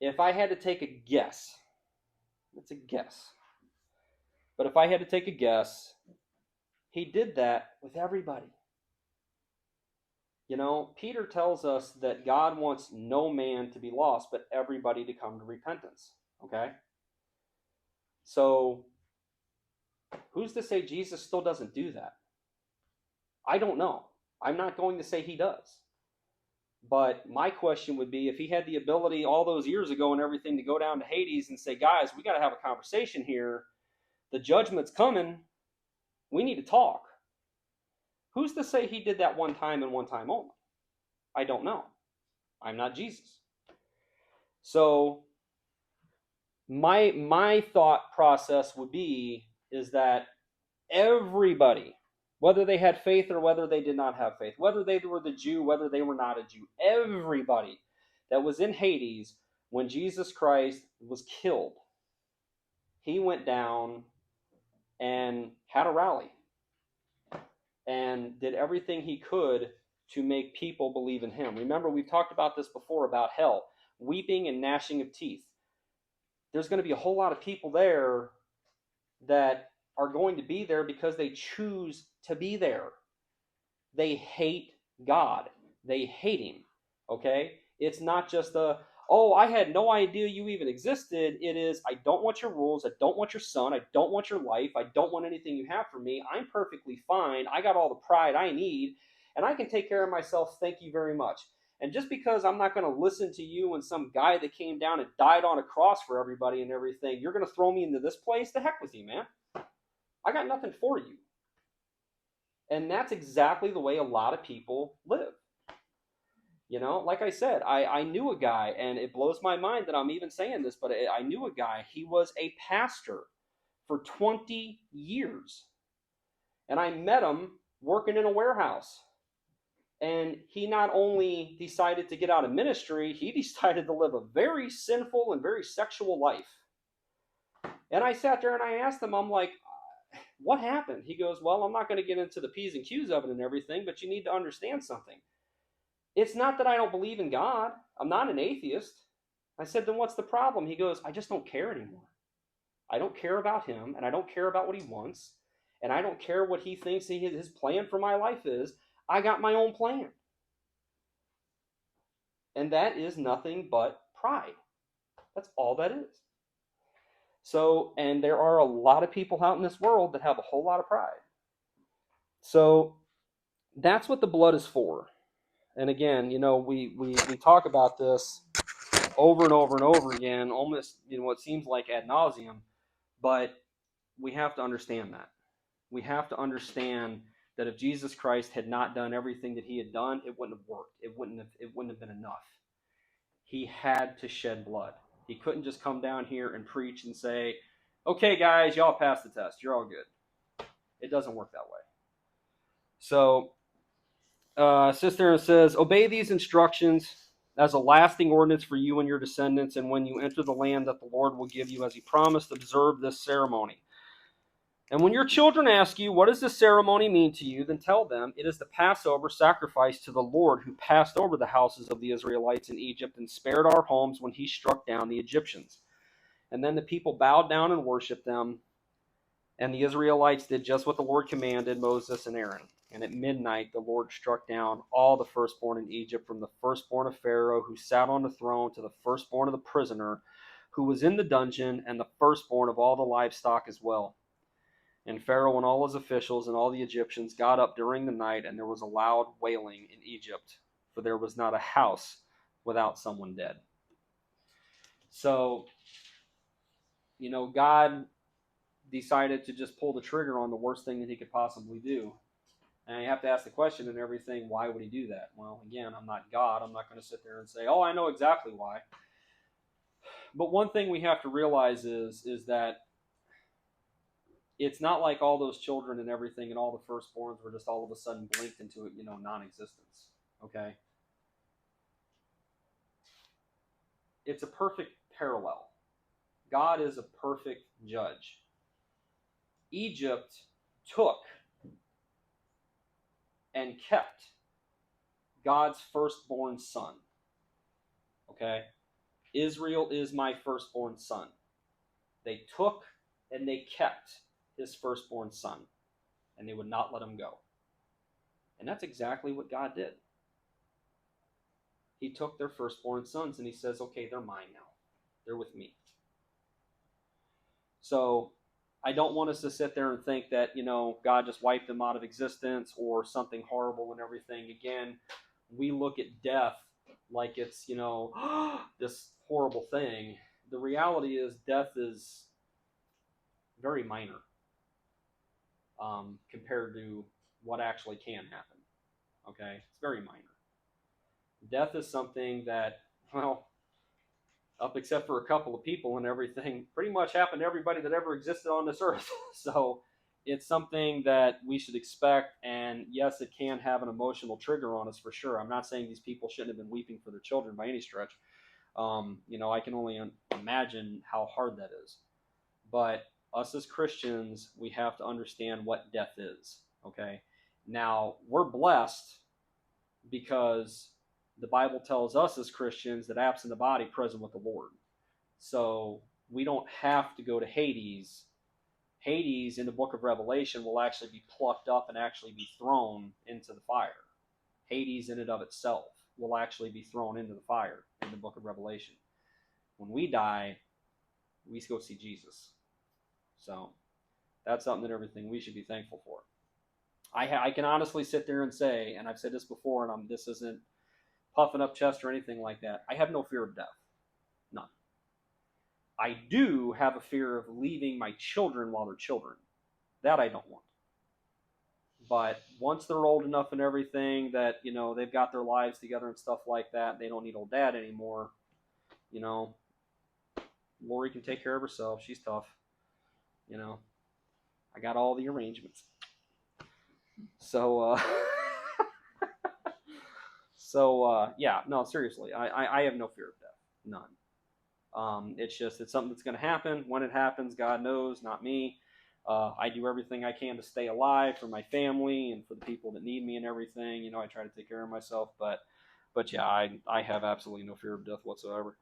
If I had to take a guess, it's a guess, but if I had to take a guess, he did that with everybody. Peter tells us that God wants no man to be lost, but everybody to come to repentance. Okay? So, who's to say Jesus still doesn't do that? I don't know. I'm not going to say he does. But my question would be, if he had the ability all those years ago and everything to go down to Hades and say, guys, we got to have a conversation here. The judgment's coming. We need to talk. Who's to say he did that one time and one time only? I don't know. I'm not Jesus. So my thought process would be is that everybody, whether they had faith or whether they did not have faith, whether they were the Jew, whether they were not a Jew, everybody that was in Hades when Jesus Christ was killed, he went down and had a rally and did everything he could to make people believe in him. Remember, we've talked about this before about hell, weeping and gnashing of teeth. There's going to be a whole lot of people there that are going to be there because they choose to be there. They hate God. They hate him. Okay? It's not just I had no idea you even existed. It is, I don't want your rules. I don't want your son. I don't want your life. I don't want anything you have for me. I'm perfectly fine. I got all the pride I need, and I can take care of myself. Thank you very much. And just because I'm not going to listen to you and some guy that came down and died on a cross for everybody and everything, you're going to throw me into this place? The heck with you, man. I got nothing for you. And that's exactly the way a lot of people live. Like I said, I knew a guy, and it blows my mind that I'm even saying this, but I knew a guy. He was a pastor for 20 years. And I met him working in a warehouse. And he not only decided to get out of ministry, he decided to live a very sinful and very sexual life. And I sat there and I asked him, I'm like, what happened? He goes, well, I'm not going to get into the P's and Q's of it and everything, but you need to understand something. It's not that I don't believe in God. I'm not an atheist. I said, then what's the problem? He goes, I just don't care anymore. I don't care about him, and I don't care about what he wants, and I don't care what he thinks his plan for my life is. I got my own plan. And that is nothing but pride. That's all that is. So, and there are a lot of people out in this world that have a whole lot of pride. So that's what the blood is for. And again, we talk about this over and over and over again, almost, what seems like ad nauseum, but we have to understand that. We have to understand that if Jesus Christ had not done everything that he had done, it wouldn't have worked. It wouldn't have been enough. He had to shed blood. He couldn't just come down here and preach and say, okay, guys, y'all passed the test. You're all good. It doesn't work that way. So, Sister says, obey these instructions. as a lasting ordinance for you and your descendants, and when you enter the land that the Lord will give you as he promised, observe this ceremony. And when your children ask you, what does this ceremony mean to you, then tell them, it is the Passover sacrifice to the Lord who passed over the houses of the Israelites in Egypt and spared our homes when he struck down the Egyptians. And then the people bowed down and worshipped them, and the Israelites did just what the Lord commanded Moses and Aaron. And at midnight the Lord struck down all the firstborn in Egypt, from the firstborn of Pharaoh who sat on the throne to the firstborn of the prisoner who was in the dungeon, and the firstborn of all the livestock as well. And Pharaoh and all his officials and all the Egyptians got up during the night, and there was a loud wailing in Egypt, for there was not a house without someone dead. So, God decided to just pull the trigger on the worst thing that he could possibly do. And you have to ask the question and everything, why would he do that? Well, again, I'm not God. I'm not going to sit there and say, oh, I know exactly why. But one thing we have to realize is that it's not like all those children and everything and all the firstborns were just all of a sudden blinked into, non-existence. Okay? It's a perfect parallel. God is a perfect judge. Egypt took and kept God's firstborn son. Okay? Israel is my firstborn son. They took and they kept his firstborn son, and they would not let him go. And that's exactly what God did. He took their firstborn sons and he says, okay, they're mine now. They're with me. So I don't want us to sit there and think that, God just wiped them out of existence or something horrible and everything. Again, we look at death like it's, this horrible thing. The reality is death is very minor compared to what actually can happen. Okay? It's very minor. Death is something that, up except for a couple of people and everything, pretty much happened to everybody that ever existed on this earth. So it's something that we should expect, and yes, it can have an emotional trigger on us for sure. I'm not saying these people shouldn't have been weeping for their children by any stretch. I can only imagine how hard that is. But us as Christians, we have to understand what death is. Okay? Now, we're blessed because the Bible tells us as Christians that absent the body, present with the Lord. So we don't have to go to Hades. Hades in the book of Revelation will actually be plucked up and actually be thrown into the fire. Hades in and of itself will actually be thrown into the fire in the book of Revelation. When we die, we go see Jesus. So that's something that everything we should be thankful for. I can honestly sit there and say, and I've said this before, and this isn't puffing up chest or anything like that, I have no fear of death. None. I do have a fear of leaving my children while they're children. That I don't want. But once they're old enough and everything that, they've got their lives together and stuff like that, they don't need old dad anymore, Lori can take care of herself. She's tough. I got all the arrangements. So, yeah, no, seriously, I have no fear of death. None. It's something that's going to happen. When it happens, God knows, not me. I do everything I can to stay alive for my family and for the people that need me and everything. I try to take care of myself, but yeah, I have absolutely no fear of death whatsoever.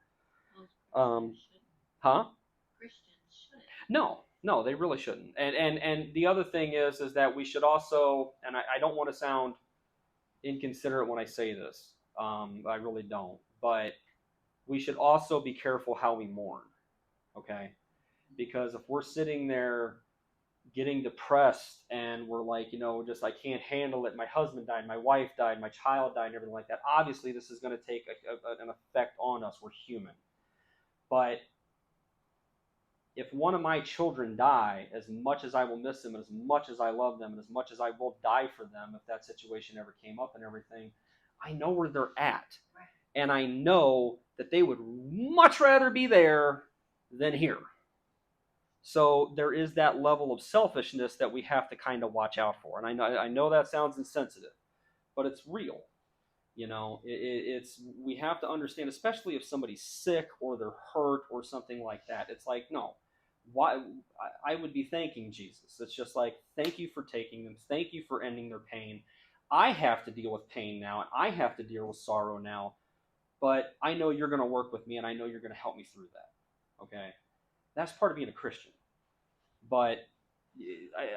Huh? Christians shouldn't. No, they really shouldn't. And the other thing is that we should also, and I don't want to sound inconsiderate when I say this. I really don't. But we should also be careful how we mourn. Okay? Because if we're sitting there getting depressed and we're like, just I can't handle it. My husband died, my wife died, my child died, and everything like that. Obviously, this is going to take an effect on us. We're human. But if one of my children die, as much as I will miss them, and as much as I love them, and as much as I will die for them, if that situation ever came up and everything, I know where they're at. And I know that they would much rather be there than here. So there is that level of selfishness that we have to kind of watch out for. And I know that sounds insensitive, but it's real. It's we have to understand, especially if somebody's sick or they're hurt or something like that. It's like, no, why? I would be thanking Jesus. It's just like, thank you for taking them. Thank you for ending their pain. I have to deal with pain now, and I have to deal with sorrow now. But I know you're going to work with me, and I know you're going to help me through that. Okay, that's part of being a Christian. But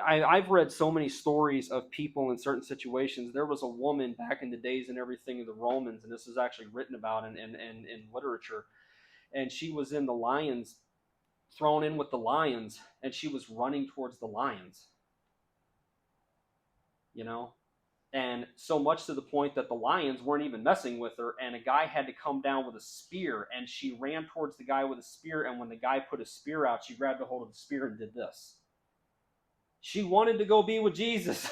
I've read so many stories of people in certain situations. There was a woman back in the days and everything of the Romans, and this is actually written about in literature. And she was in the lions, thrown in with the lions, and she was running towards the lions. You know, and so much to the point that the lions weren't even messing with her, and a guy had to come down with a spear, and she ran towards the guy with a spear, and when the guy put a spear out, she grabbed a hold of the spear and did this. She wanted to go be with Jesus.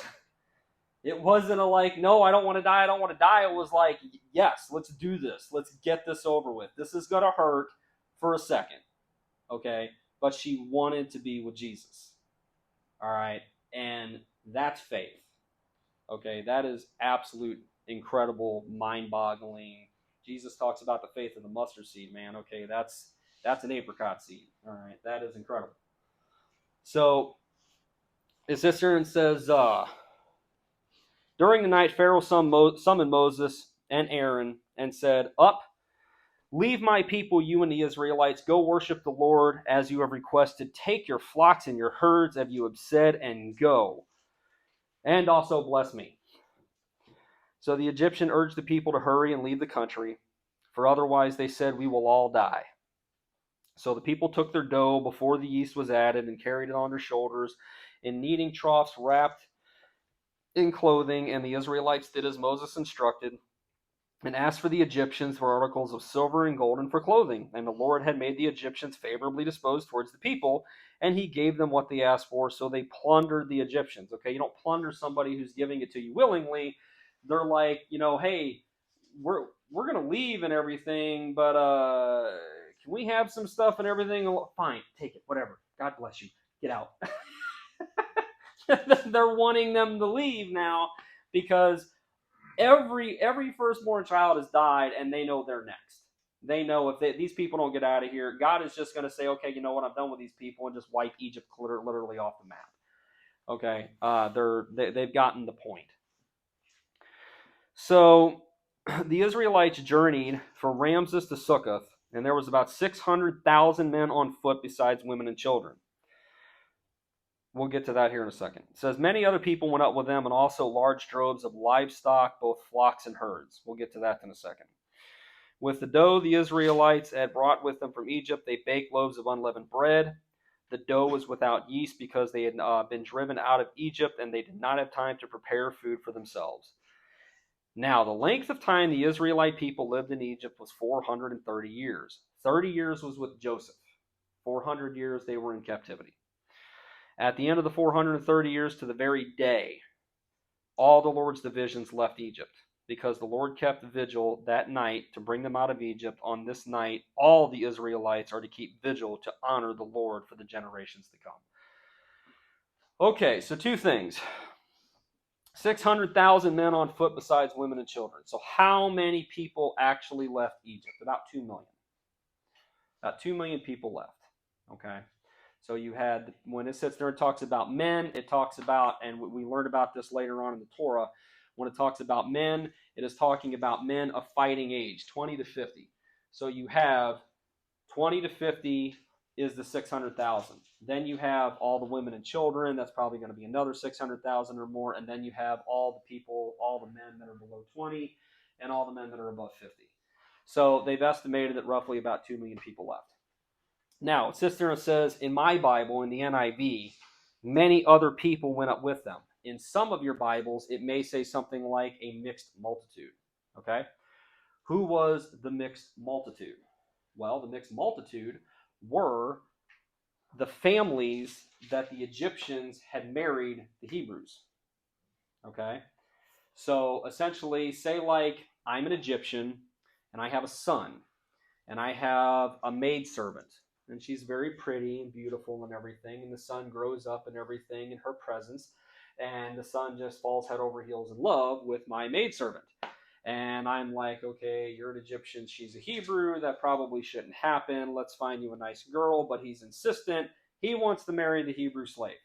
It wasn't a like, no, I don't want to die, I don't want to die. It was like, yes, let's do this. Let's get this over with. This is going to hurt for a second, okay? But she wanted to be with Jesus, all right? And that's faith, okay? That is absolute, incredible, mind-boggling. Jesus talks about the faith of the mustard seed, man. Okay, that's an apricot seed, all right? That is incredible. So it sits there and says, during the night, Pharaoh summoned Moses and Aaron and said, up, leave my people, you and the Israelites. Go worship the Lord as you have requested. Take your flocks and your herds as you have said, and go. And also bless me. So the Egyptian urged the people to hurry and leave the country, for otherwise, they said, we will all die. So the people took their dough before the yeast was added and carried it on their shoulders in kneading troughs wrapped in clothing, and the Israelites did as Moses instructed and asked for the Egyptians for articles of silver and gold and for clothing. And the Lord had made the Egyptians favorably disposed towards the people, and he gave them what they asked for, so they plundered the Egyptians. Okay, you don't plunder somebody who's giving it to you willingly. They're like, hey, we're going to leave and everything, but can we have some stuff and everything? Fine, take it, whatever. God bless you. Get out. They're wanting them to leave now because every firstborn child has died, and they know they're next. They know if these people don't get out of here, God is just going to say, okay, you know what, I'm done with these people, and just wipe Egypt literally off the map. Okay, they've gotten the point. So the Israelites journeyed from Ramses to Succoth, and there was about 600,000 men on foot besides women and children. We'll get to that here in a second. It says, many other people went up with them, and also large droves of livestock, both flocks and herds. We'll get to that in a second. With the dough the Israelites had brought with them from Egypt, they baked loaves of unleavened bread. The dough was without yeast because they had been driven out of Egypt, and they did not have time to prepare food for themselves. Now, the length of time the Israelite people lived in Egypt was 430 years. 30 years was with Joseph. 400 years they were in captivity. At the end of the 430 years, to the very day, all the Lord's divisions left Egypt, because the Lord kept the vigil that night to bring them out of Egypt. On this night, all the Israelites are to keep vigil to honor the Lord for the generations to come. Okay, so two things. 600,000 men on foot besides women and children. So how many people actually left Egypt? About 2 million. About 2 million people left. Okay. So you had, when it sits there and talks about men, it talks about, and we learned about this later on in the Torah, when it talks about men, it is talking about men of fighting age, 20 to 50. So you have 20 to 50 is the 600,000. Then you have all the women and children. That's probably going to be another 600,000 or more. And then you have all the people, all the men that are below 20, and all the men that are above 50. So they've estimated that roughly about 2 million people left. Now, it sits there and says, in my Bible, in the NIV, many other people went up with them. In some of your Bibles, it may say something like a mixed multitude. Okay? Who was the mixed multitude? Well, the mixed multitude were the families that the Egyptians had married the Hebrews. Okay? So, essentially, say like I'm an Egyptian, and I have a son, and I have a maidservant. And she's very pretty and beautiful and everything. And the son grows up and everything in her presence. And the son just falls head over heels in love with my maidservant. And I'm like, okay, you're an Egyptian, she's a Hebrew, that probably shouldn't happen. Let's find you a nice girl. But he's insistent. He wants to marry the Hebrew slave.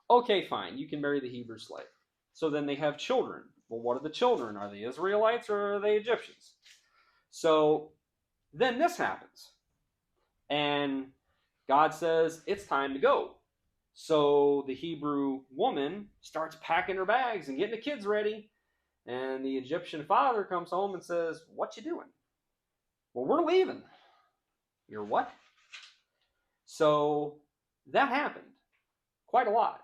Okay, fine, you can marry the Hebrew slave. So then they have children. Well, what are the children? Are they Israelites or are they Egyptians? So then this happens. And God says, it's time to go. So the Hebrew woman starts packing her bags and getting the kids ready. And the Egyptian father comes home and says, what you doing? Well, we're leaving. You're what? So that happened quite a lot.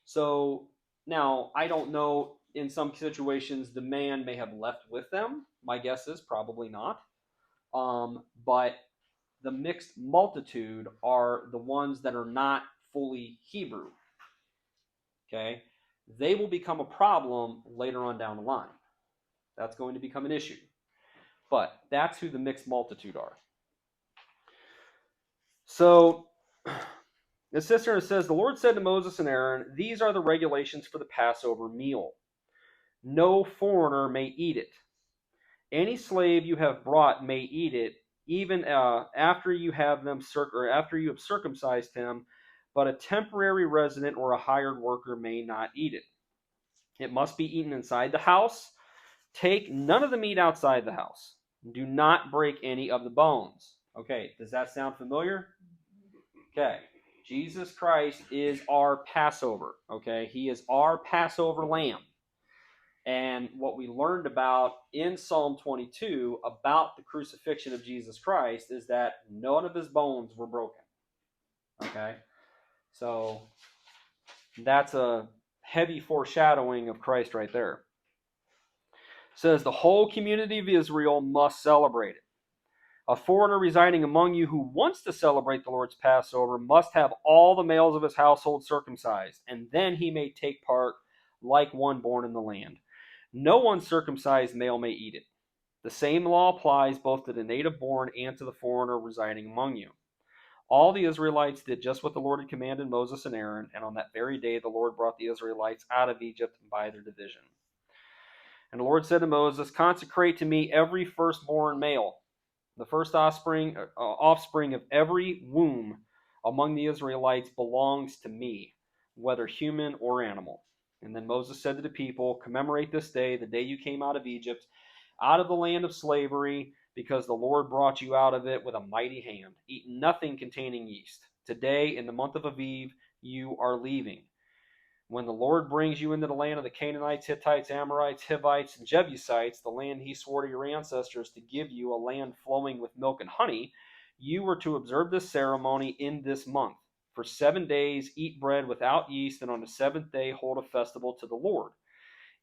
So now I don't know, in some situations the man may have left with them. My guess is probably not. But the mixed multitude are the ones that are not fully Hebrew. Okay? They will become a problem later on down the line. That's going to become an issue. But that's who the mixed multitude are. So the sister says, the Lord said to Moses and Aaron, these are the regulations for the Passover meal. No foreigner may eat it. Any slave you have brought may eat it, even after you have circumcised him, but a temporary resident or a hired worker may not eat it. It must be eaten inside the house. Take none of the meat outside the house. Do not break any of the bones. Okay, does that sound familiar? Okay, Jesus Christ is our Passover. Okay, he is our Passover lamb. And what we learned about in Psalm 22 about the crucifixion of Jesus Christ is that none of his bones were broken. Okay, so that's a heavy foreshadowing of Christ right there. It says the whole community of Israel must celebrate it. A foreigner residing among you who wants to celebrate the Lord's Passover must have all the males of his household circumcised, and then he may take part like one born in the land. No uncircumcised male may eat it. The same law applies both to the native born and to the foreigner residing among you. All the Israelites did just what the Lord had commanded Moses and Aaron, and on that very day the Lord brought the Israelites out of Egypt by their division. And the Lord said to Moses, consecrate to me every firstborn male. The first offspring of every womb among the Israelites belongs to me, whether human or animal. And then Moses said to the people, commemorate this day, the day you came out of Egypt, out of the land of slavery, because the Lord brought you out of it with a mighty hand. Eat nothing containing yeast. Today, in the month of Aviv, you are leaving. When the Lord brings you into the land of the Canaanites, Hittites, Amorites, Hivites, and Jebusites, the land he swore to your ancestors to give you, a land flowing with milk and honey, you were to observe this ceremony in this month. For 7 days eat bread without yeast, and on the seventh day hold a festival to the Lord.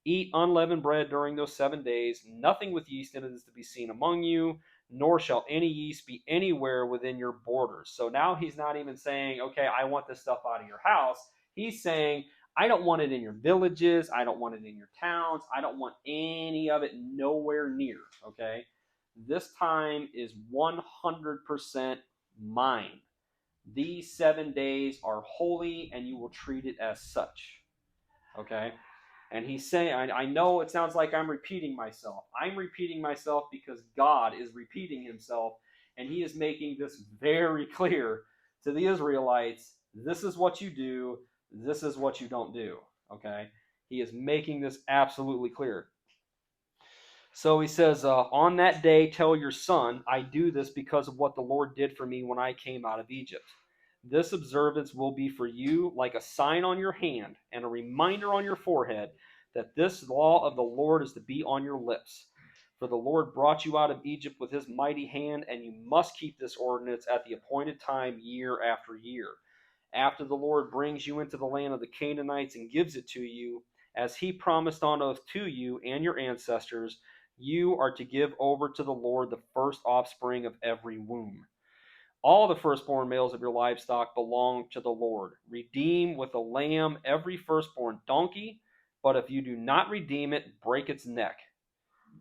Eat unleavened bread during those 7 days. Nothing with yeast in it is to be seen among you, nor shall any yeast be anywhere within your borders. So now he's not even saying, okay, I want this stuff out of your house. He's saying, I don't want it in your villages. I don't want it in your towns. I don't want any of it nowhere near, okay? This time is 100% mine. These 7 days are holy, and you will treat it as such, okay? And he's saying, I know it sounds like I'm repeating myself. I'm repeating myself because God is repeating himself, and he is making this very clear to the Israelites. This is what you do. This is what you don't do, okay? He is making this absolutely clear. So he says, on that day, tell your son, I do this because of what the Lord did for me when I came out of Egypt. This observance will be for you like a sign on your hand and a reminder on your forehead that this law of the Lord is to be on your lips. For the Lord brought you out of Egypt with his mighty hand, and you must keep this ordinance at the appointed time year after year. After the Lord brings you into the land of the Canaanites and gives it to you, as he promised on oath to you and your ancestors, you are to give over to the Lord the first offspring of every womb. All the firstborn males of your livestock belong to the Lord. Redeem with a lamb every firstborn donkey, but if you do not redeem it, break its neck.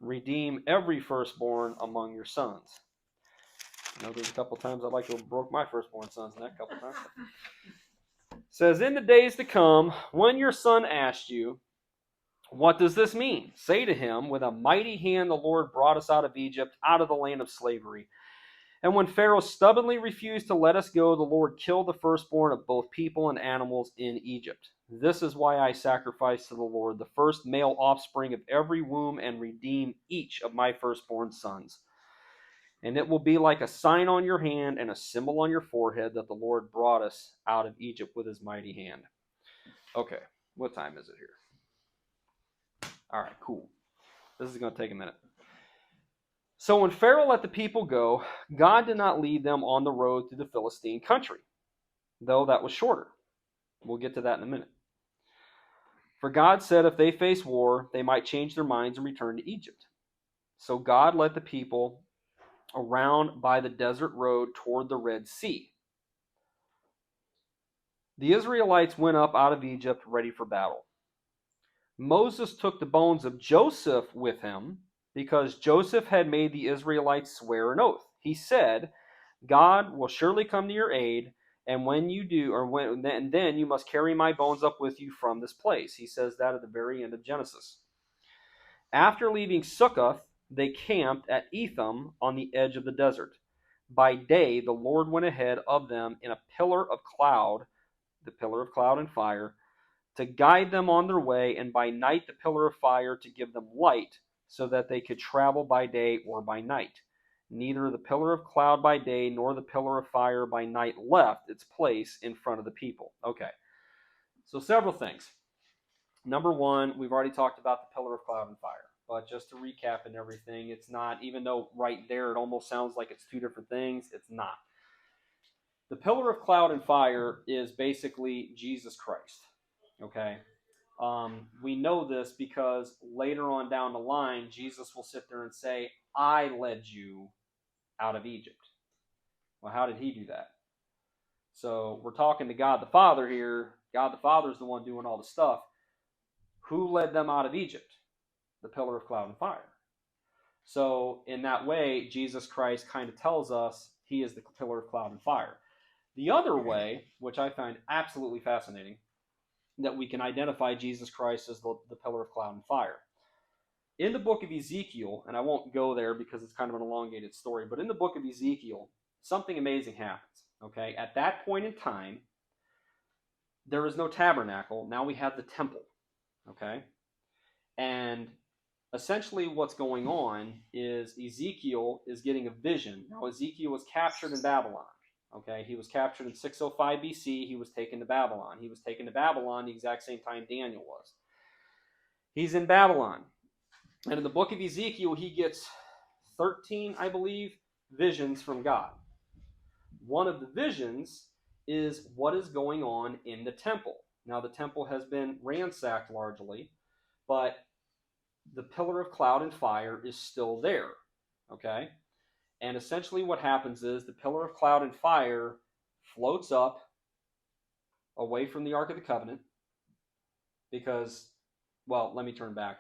Redeem every firstborn among your sons. I know there's a couple times I'd like to have broke my firstborn son's neck a couple times. It says, in the days to come, when your son asks you, What does this mean? Say to him, with a mighty hand the Lord brought us out of Egypt, out of the land of slavery. And when Pharaoh stubbornly refused to let us go, the Lord killed the firstborn of both people and animals in Egypt. This is why I sacrifice to the Lord the first male offspring of every womb and redeem each of my firstborn sons. And it will be like a sign on your hand and a symbol on your forehead that the Lord brought us out of Egypt with his mighty hand. Okay, what time is it here? All right, cool. This is going to take a minute. So when Pharaoh let the people go, God did not lead them on the road to the Philistine country, though that was shorter. We'll get to that in a minute. For God said if they face war, they might change their minds and return to Egypt. So God led the people around by the desert road toward the Red Sea. The Israelites went up out of Egypt ready for battle. Moses took the bones of Joseph with him because Joseph had made the Israelites swear an oath. He said, God will surely come to your aid, and when you do, then you must carry my bones up with you from this place. He says that at the very end of Genesis. After leaving Succoth, they camped at Etham on the edge of the desert. By day, the Lord went ahead of them in a pillar of cloud, the pillar of cloud and fire, to guide them on their way, and by night the pillar of fire to give them light, so that they could travel by day or by night. Neither the pillar of cloud by day nor the pillar of fire by night left its place in front of the people. Okay, so several things. Number one, we've already talked about the pillar of cloud and fire, but just to recap and everything, it's not, even though right there it almost sounds like it's two different things, it's not. The pillar of cloud and fire is basically Jesus Christ. Okay, we know this because later on down the line, Jesus will sit there and say, I led you out of Egypt. Well, how did he do that? So we're talking to God the Father here. God the Father is the one doing all the stuff. Who led them out of Egypt? The pillar of cloud and fire. So in that way, Jesus Christ kind of tells us he is the pillar of cloud and fire. The other way, which I find absolutely fascinating, that we can identify Jesus Christ as the pillar of cloud and fire. In the book of Ezekiel, and I won't go there because it's kind of an elongated story, but in the book of Ezekiel, something amazing happens. Okay, at that point in time, there is no tabernacle. Now we have the temple. Okay, and essentially what's going on is Ezekiel is getting a vision. Now Ezekiel was captured in Babylon. Okay, he was captured in 605 BC. He was taken to Babylon. He was taken to Babylon the exact same time Daniel was. He's in Babylon. And in the book of Ezekiel, he gets 13, I believe, visions from God. One of the visions is what is going on in the temple. Now, the temple has been ransacked largely, but the pillar of cloud and fire is still there. Okay? And essentially what happens is the pillar of cloud and fire floats up away from the Ark of the Covenant because, well, let me turn back.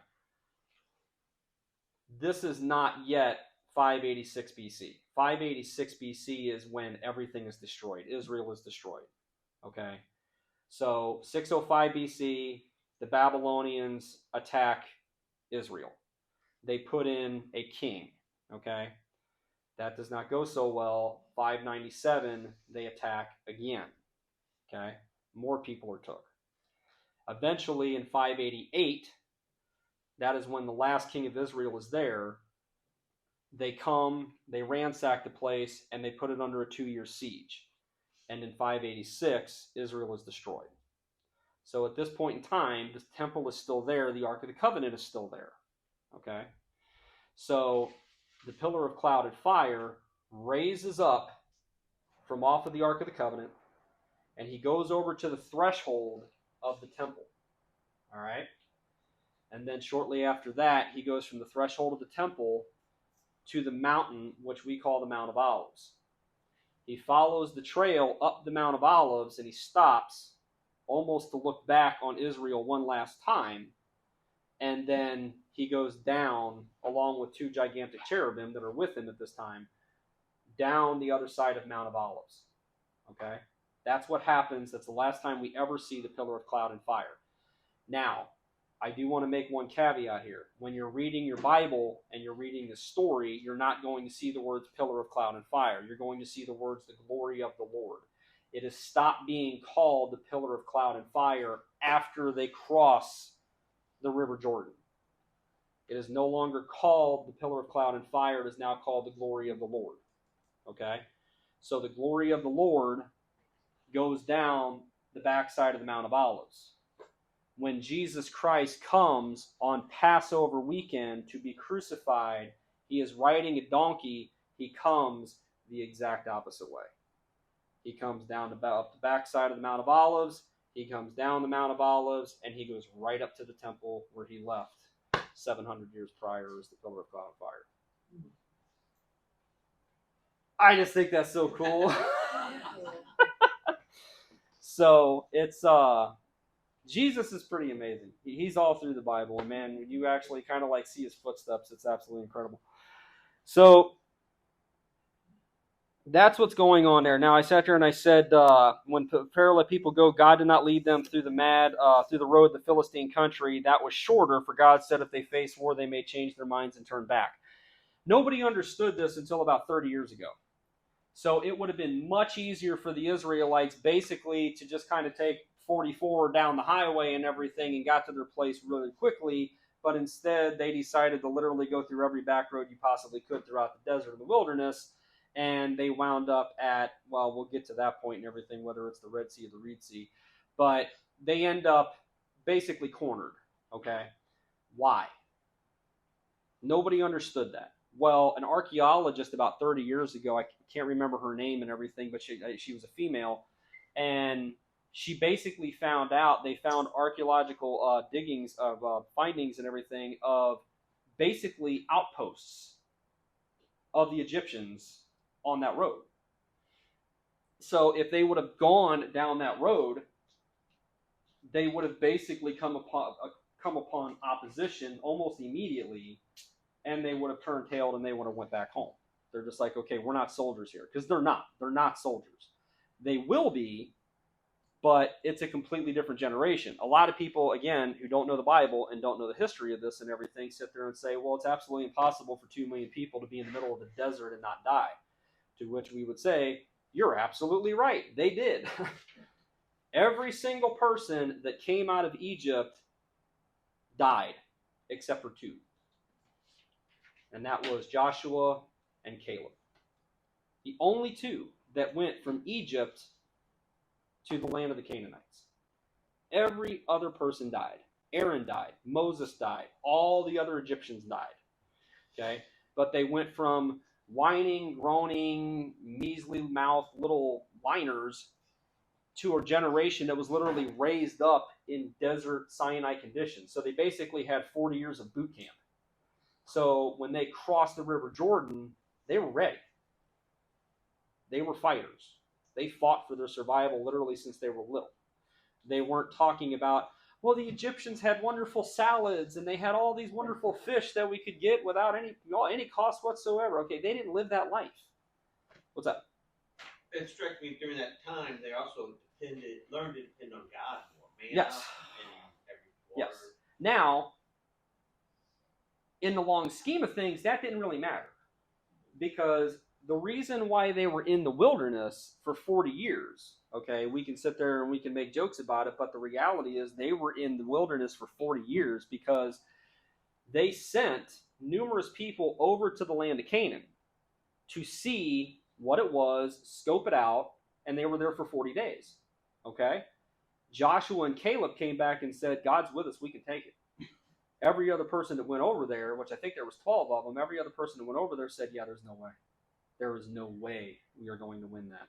This is not yet 586 BC. 586 BC is when everything is destroyed. Israel is destroyed. Okay? So 605 BC, the Babylonians attack Israel. They put in a king. Okay? That does not go so well. 597, they attack again. Okay? More people are took. Eventually, in 588, that is when the last king of Israel is there. They come, they ransack the place, and they put it under a 2-year siege. And in 586, Israel is destroyed. So at this point in time, the temple is still there. The Ark of the Covenant is still there. Okay? So the pillar of cloud and fire raises up from off of the Ark of the Covenant, and he goes over to the threshold of the temple. All right? And then shortly after that, he goes from the threshold of the temple to the mountain, which we call the Mount of Olives. He follows the trail up the Mount of Olives, and he stops almost to look back on Israel one last time. And then he goes down, along with 2 gigantic cherubim that are with him at this time, down the other side of Mount of Olives. Okay? That's what happens. That's the last time we ever see the pillar of cloud and fire. Now, I do want to make one caveat here. When you're reading your Bible and you're reading the story, you're not going to see the words pillar of cloud and fire. You're going to see the words the glory of the Lord. It has stopped being called the pillar of cloud and fire after they cross the River Jordan. It is no longer called the pillar of cloud and fire. It is now called the glory of the Lord. Okay? So the glory of the Lord goes down the backside of the Mount of Olives. When Jesus Christ comes on Passover weekend to be crucified, he is riding a donkey. He comes the exact opposite way. He comes down up the backside of the Mount of Olives. He comes down the Mount of Olives, and he goes right up to the temple where he left 700 years prior as the pillar of cloud and fire. I just think that's so cool. So it's Jesus is pretty amazing. He's all through the Bible, and man, when you actually kind of like see his footsteps, it's absolutely incredible. So that's what's going on there. Now I sat there and I said, when Pharaoh let people go, God did not lead them through the road of the Philistine country. That was shorter, for God said if they face war, they may change their minds and turn back. Nobody understood this until about 30 years ago. So it would have been much easier for the Israelites basically to just kind of take 44 down the highway and everything and got to their place really quickly. But instead, they decided to literally go through every back road you possibly could throughout the desert and the wilderness. And they wound up at, well, we'll get to that point and everything, whether it's the Red Sea or the Reed Sea. But they end up basically cornered, okay? Why? Nobody understood that. Well, an archaeologist about 30 years ago, I can't remember her name and everything, but she was a female, and she basically found out, they found archaeological diggings of findings and everything of basically outposts of the Egyptians on that road. So if they would have gone down that road, they would have basically come upon opposition almost immediately, and they would have turned tail and they would have went back home. They're just like, okay, we're not soldiers here. Because they're not. They're not soldiers. They will be, but it's a completely different generation. A lot of people, again, who don't know the Bible and don't know the history of this and everything, sit there and say, well, it's absolutely impossible for 2 million people to be in the middle of the desert and not die. To which we would say, you're absolutely right. They did. Every single person that came out of Egypt died, except for 2. And that was Joshua and Caleb. The only 2 that went from Egypt to the land of the Canaanites. Every other person died. Aaron died. Moses died. All the other Egyptians died. Okay? But they went from whining, groaning, measly mouthed little whiners to a generation that was literally raised up in desert Sinai conditions. So they basically had 40 years of boot camp. So when they crossed the River Jordan, they were ready. They were fighters. They fought for their survival literally since they were little. They weren't talking about, well, the Egyptians had wonderful salads and they had all these wonderful fish that we could get without any cost whatsoever. Okay, they didn't live that life. What's that? It struck me during that time they also learned to depend on God more. Yes. And every water. Yes. Now, in the long scheme of things, that didn't really matter. Because the reason why they were in the wilderness for 40 years, okay, we can sit there and we can make jokes about it, but the reality is they were in the wilderness for 40 years because they sent numerous people over to the land of Canaan to see what it was, scope it out, and they were there for 40 days, okay? Joshua and Caleb came back and said, God's with us, we can take it. Every other person that went over there, which I think there was 12 of them, every other person that went over there said, yeah, there's no way. There is no way we are going to win that.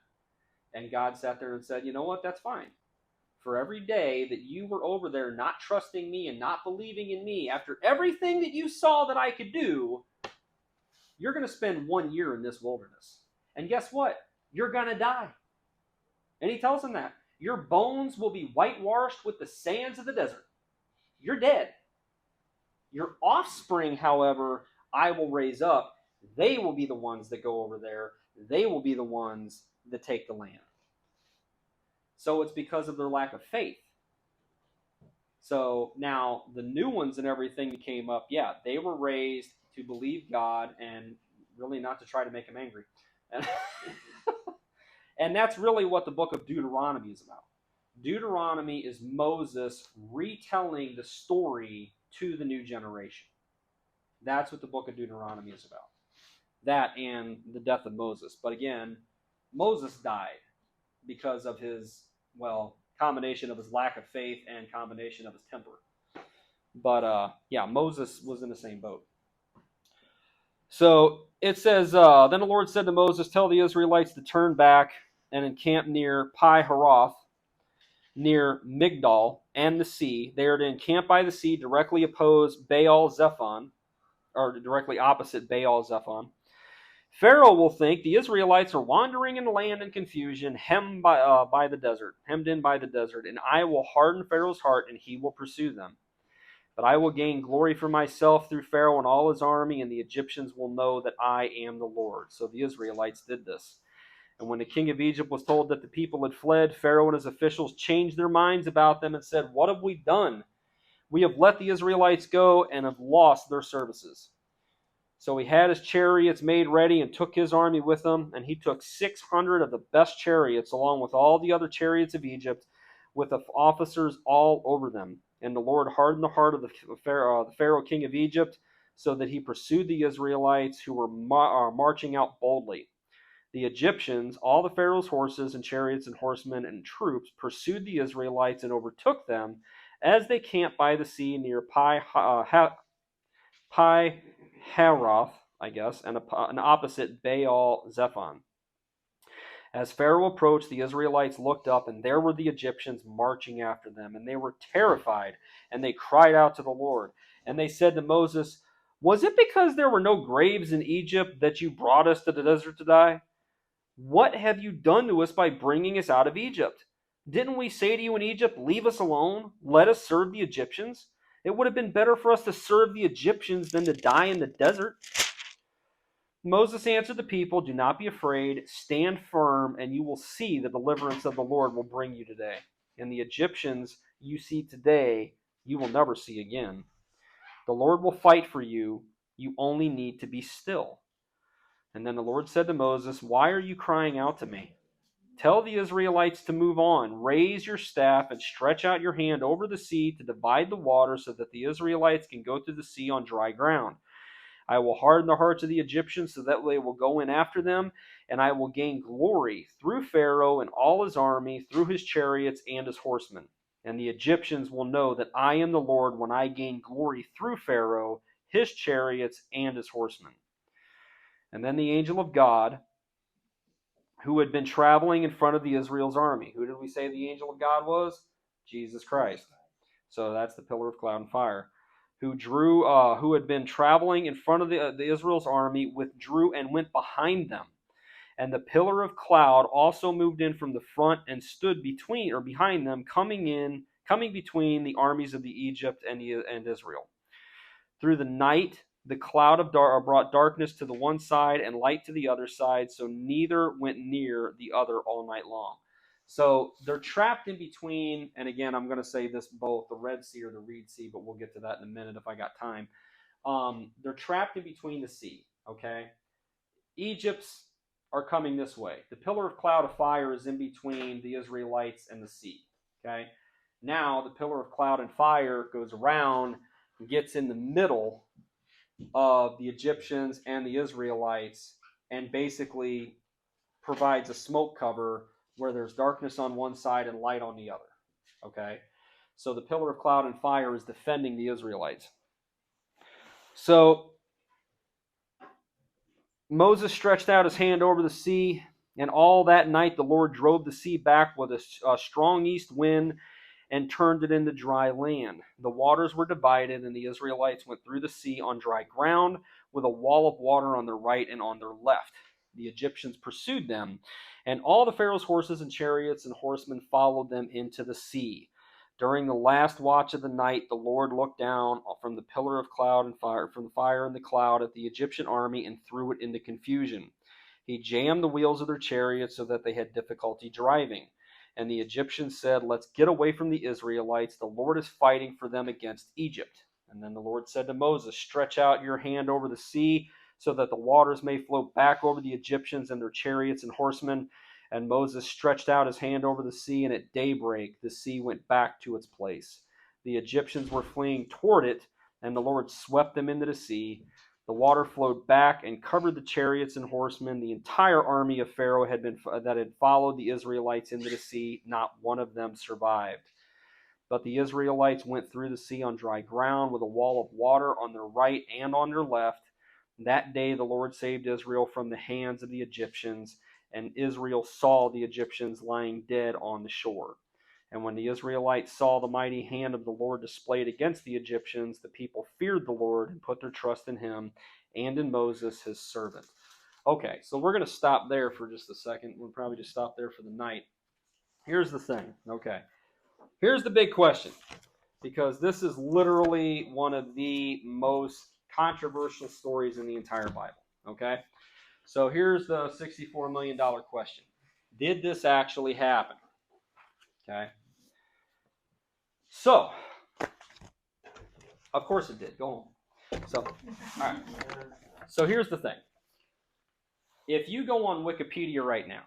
And God sat there and said, you know what, that's fine. For every day that you were over there not trusting me and not believing in me, after everything that you saw that I could do, you're going to spend 1 year in this wilderness. And guess what? You're going to die. And he tells them that. Your bones will be whitewashed with the sands of the desert. You're dead. Your offspring, however, I will raise up. They will be the ones that go over there. They will be the ones that take the land. So it's because of their lack of faith. So now the new ones and everything that came up, yeah, they were raised to believe God and really not to try to make him angry. And, and that's really what the book of Deuteronomy is about. Deuteronomy is Moses retelling the story to the new generation. That's what the book of Deuteronomy is about. That and the death of Moses. But again, Moses died because of his, well, combination of his lack of faith and combination of his temper. But yeah, Moses was in the same boat. So it says, then the Lord said to Moses, tell the Israelites to turn back and encamp near Pi Haroth, near Migdal and the sea. They are to encamp by the sea, directly opposed Baal Zephon, or directly opposite Baal Zephon. Pharaoh will think the Israelites are wandering in the land in confusion, hemmed in by the desert, and I will harden Pharaoh's heart, and he will pursue them. But I will gain glory for myself through Pharaoh and all his army, and the Egyptians will know that I am the Lord. So the Israelites did this. And when the king of Egypt was told that the people had fled, Pharaoh and his officials changed their minds about them and said, what have we done? We have let the Israelites go and have lost their services. So he had his chariots made ready and took his army with him, and he took 600 of the best chariots along with all the other chariots of Egypt, with the officers all over them. And the Lord hardened the heart of the Pharaoh king of Egypt, so that he pursued the Israelites who were marching out boldly. The Egyptians, all the Pharaoh's horses and chariots and horsemen and troops, pursued the Israelites and overtook them as they camped by the sea near Pi Haroth, I guess, and opposite Baal Zephon. As Pharaoh approached, the Israelites looked up, and there were the Egyptians marching after them, and they were terrified, and they cried out to the Lord. And they said to Moses, was it because there were no graves in Egypt that you brought us to the desert to die? What have you done to us by bringing us out of Egypt? Didn't we say to you in Egypt, leave us alone, let us serve the Egyptians? It would have been better for us to serve the Egyptians than to die in the desert. Moses answered the people, do not be afraid, stand firm, and you will see the deliverance of the Lord will bring you today. And the Egyptians you see today, you will never see again. The Lord will fight for you. You only need to be still. And then the Lord said to Moses, why are you crying out to me? Tell the Israelites to move on. Raise your staff and stretch out your hand over the sea to divide the water so that the Israelites can go through the sea on dry ground. I will harden the hearts of the Egyptians so that they will go in after them, and I will gain glory through Pharaoh and all his army, through his chariots and his horsemen. And the Egyptians will know that I am the Lord when I gain glory through Pharaoh, his chariots, and his horsemen. And then the angel of God, who had been traveling in front of the Israel's army. Who did we say the angel of God was? Jesus Christ. So that's the pillar of cloud and fire. Who had been traveling in front of the Israel's army, withdrew and went behind them. And the pillar of cloud also moved in from the front and stood between or behind them, coming between the armies of the Egypt and Israel. Through the night, the cloud of brought darkness to the one side and light to the other side, so neither went near the other all night long. So they're trapped in between, and again, I'm going to say this both the Red Sea or the Reed Sea, but we'll get to that in a minute if I got time. They're trapped in between the sea, okay? Egypt's are coming this way. The pillar of cloud of fire is in between the Israelites and the sea, okay? Now the pillar of cloud and fire goes around and gets in the middle of the Egyptians and the Israelites and basically provides a smoke cover where there's darkness on one side and light on the other. Okay? So the pillar of cloud and fire is defending the Israelites. So Moses stretched out his hand over the sea, and all that night the Lord drove the sea back with a strong east wind and turned it into dry land. The waters were divided, and the Israelites went through the sea on dry ground with a wall of water on their right and on their left. The Egyptians pursued them, and all the Pharaoh's horses and chariots and horsemen followed them into the sea. During the last watch of the night, the Lord looked down from the pillar of cloud and fire, from the fire and the cloud at the Egyptian army and threw it into confusion. He jammed the wheels of their chariots so that they had difficulty driving. And the Egyptians said, let's get away from the Israelites. The Lord is fighting for them against Egypt. And then the Lord said to Moses, stretch out your hand over the sea so that the waters may flow back over the Egyptians and their chariots and horsemen. And Moses stretched out his hand over the sea, and at daybreak the sea went back to its place. The Egyptians were fleeing toward it, and the Lord swept them into the sea. The water flowed back and covered the chariots and horsemen. The entire army of Pharaoh that had followed the Israelites into the sea. Not one of them survived. But the Israelites went through the sea on dry ground with a wall of water on their right and on their left. That day the Lord saved Israel from the hands of the Egyptians, and Israel saw the Egyptians lying dead on the shore. And when the Israelites saw the mighty hand of the Lord displayed against the Egyptians, the people feared the Lord and put their trust in him and in Moses, his servant. Okay, so we're going to stop there for just a second. We'll probably just stop there for the night. Here's the thing. Okay, here's the big question, because this is literally one of the most controversial stories in the entire Bible. Okay, so here's the $64 million question. Did this actually happen? Okay. So, of course it did. Go home. So, all right. So here's the thing. If you go on Wikipedia right now,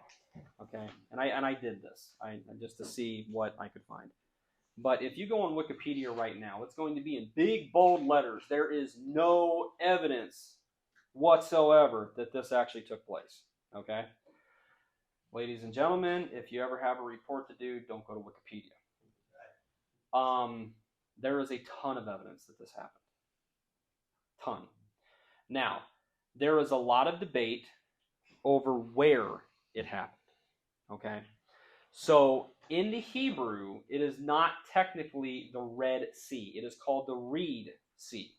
okay, and I did this, just to see what I could find. But if you go on Wikipedia right now, it's going to be in big bold letters. There is no evidence whatsoever that this actually took place. Okay, ladies and gentlemen, if you ever have a report to do, don't go to Wikipedia. There is a ton of evidence that this happened. Ton. Now, there is a lot of debate over where it happened. Okay? So, in the Hebrew, it is not technically the Red Sea. It is called the Reed Sea.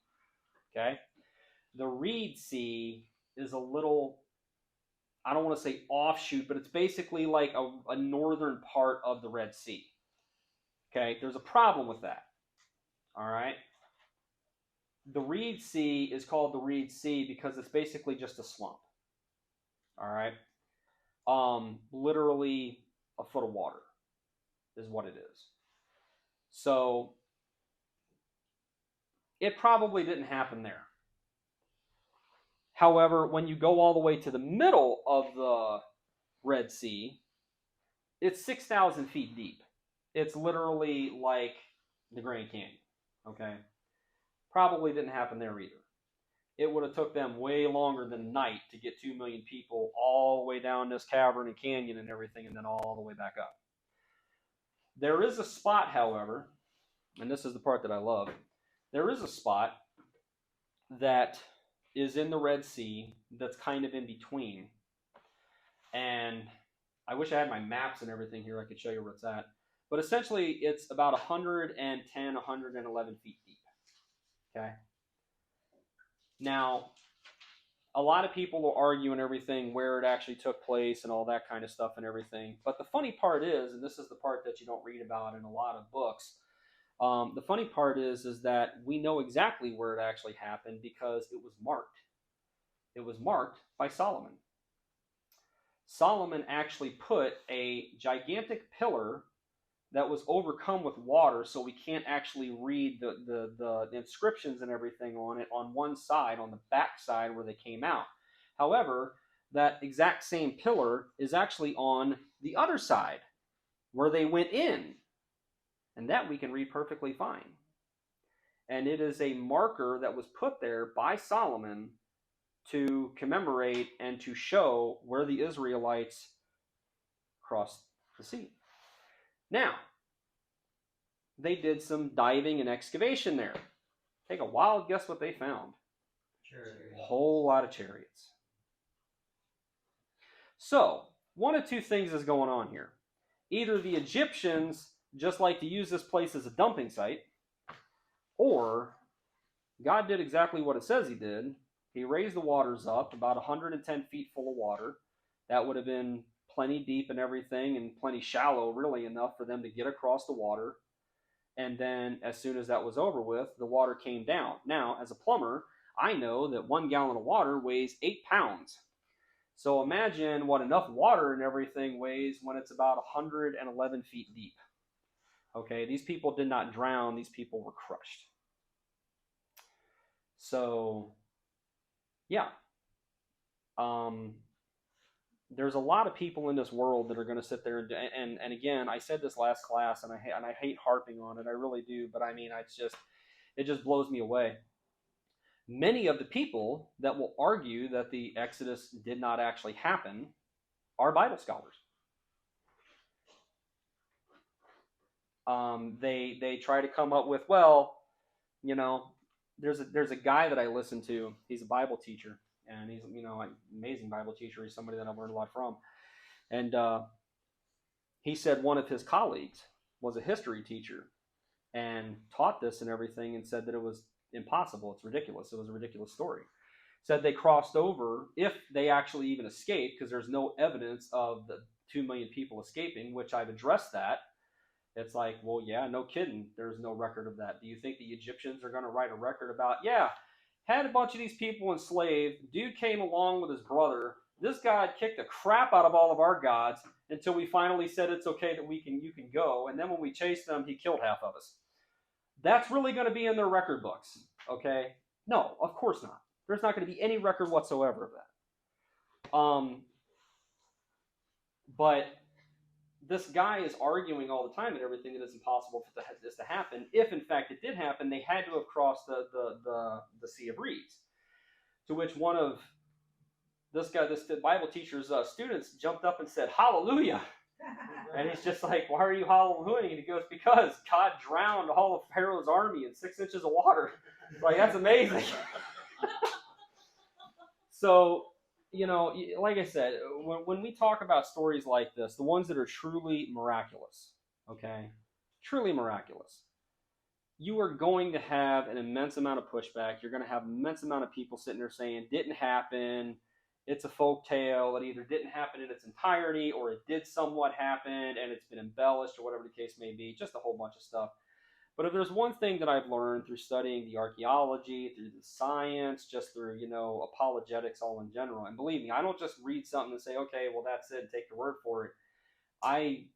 Okay? The Reed Sea is a little, I don't want to say offshoot, but it's basically like a northern part of the Red Sea. Okay? There's a problem with that. All right? The Reed Sea is called the Reed Sea because it's basically just a swamp. All right? Literally a foot of water is what it is. So it probably didn't happen there. However, when you go all the way to the middle of the Red Sea, it's 6,000 feet deep. It's literally like the Grand Canyon. Okay? Probably didn't happen there either. It would have took them way longer than night to get 2 million people all the way down this cavern and canyon and everything, and then all the way back up. There is a spot, however, and this is the part that I love. There is a spot that is in the Red Sea that's kind of in between. And I wish I had my maps and everything here. I could show you where it's at. But essentially, it's about 110, 111 feet deep. Okay? Now, a lot of people will argue and everything where it actually took place and all that kind of stuff and everything. But the funny part is, and this is the part that you don't read about in a lot of books, the funny part is that we know exactly where it actually happened because it was marked. It was marked by Solomon. Solomon actually put a gigantic pillar that was overcome with water, so we can't actually read the inscriptions and everything on it on one side, on the back side where they came out. However, that exact same pillar is actually on the other side where they went in, and that we can read perfectly fine. And it is a marker that was put there by Solomon to commemorate and to show where the Israelites crossed the sea. Now, they did some diving and excavation there. Take a wild guess what they found. A whole lot of chariots. So, one of two things is going on here. Either the Egyptians just like to use this place as a dumping site, or God did exactly what it says he did. He raised the waters up about 110 feet full of water. That would have been plenty deep and everything, and plenty shallow, really enough for them to get across the water. And then as soon as that was over with, the water came down. Now, as a plumber, I know that 1 gallon of water weighs 8 pounds. So imagine what enough water and everything weighs when it's about 111 feet deep. Okay, these people did not drown, these people were crushed. So, yeah. There's a lot of people in this world that are going to sit there and again, I said this last class, and I hate harping on it, I really do, but I mean, it just blows me away. Many of the people that will argue that the Exodus did not actually happen are Bible scholars. They try to come up with, well, you know, there's a guy that I listen to. He's a Bible teacher, and he's an amazing Bible teacher. He's somebody that I've learned a lot from, and he said one of his colleagues was a history teacher and taught this and everything, and said that it was impossible. It's ridiculous. It was a ridiculous story. Said they crossed over, if they actually even escaped, because there's no evidence of the 2 million people escaping, which I've addressed that. It's like, well, yeah, no kidding. There's no record of that. Do you think the Egyptians are going to write a record about, yeah, had a bunch of these people enslaved, dude came along with his brother, this god kicked the crap out of all of our gods until we finally said it's okay that you can go, and then when we chased them, he killed half of us. That's really going to be in their record books, okay? No, of course not. There's not going to be any record whatsoever of that. But this guy is arguing all the time and everything that it's impossible for this to happen. If in fact it did happen, they had to have crossed the Sea of Reeds. To which one of this Bible teacher's students jumped up and said, "Hallelujah!" And he's just like, "Why are you hallelujahing?" And he goes, "Because God drowned all of Pharaoh's army in 6 inches of water." Like, that's amazing. So, like I said, when we talk about stories like this, the ones that are truly miraculous, okay, truly miraculous, you are going to have an immense amount of pushback. You're going to have an immense amount of people sitting there saying, didn't happen, it's a folk tale, it either didn't happen in its entirety, or it did somewhat happen, and it's been embellished, or whatever the case may be, just a whole bunch of stuff. But if there's one thing that I've learned through studying the archaeology, through the science, just through, apologetics all in general, and believe me, I don't just read something and say, okay, well, that's it, take your word for it. I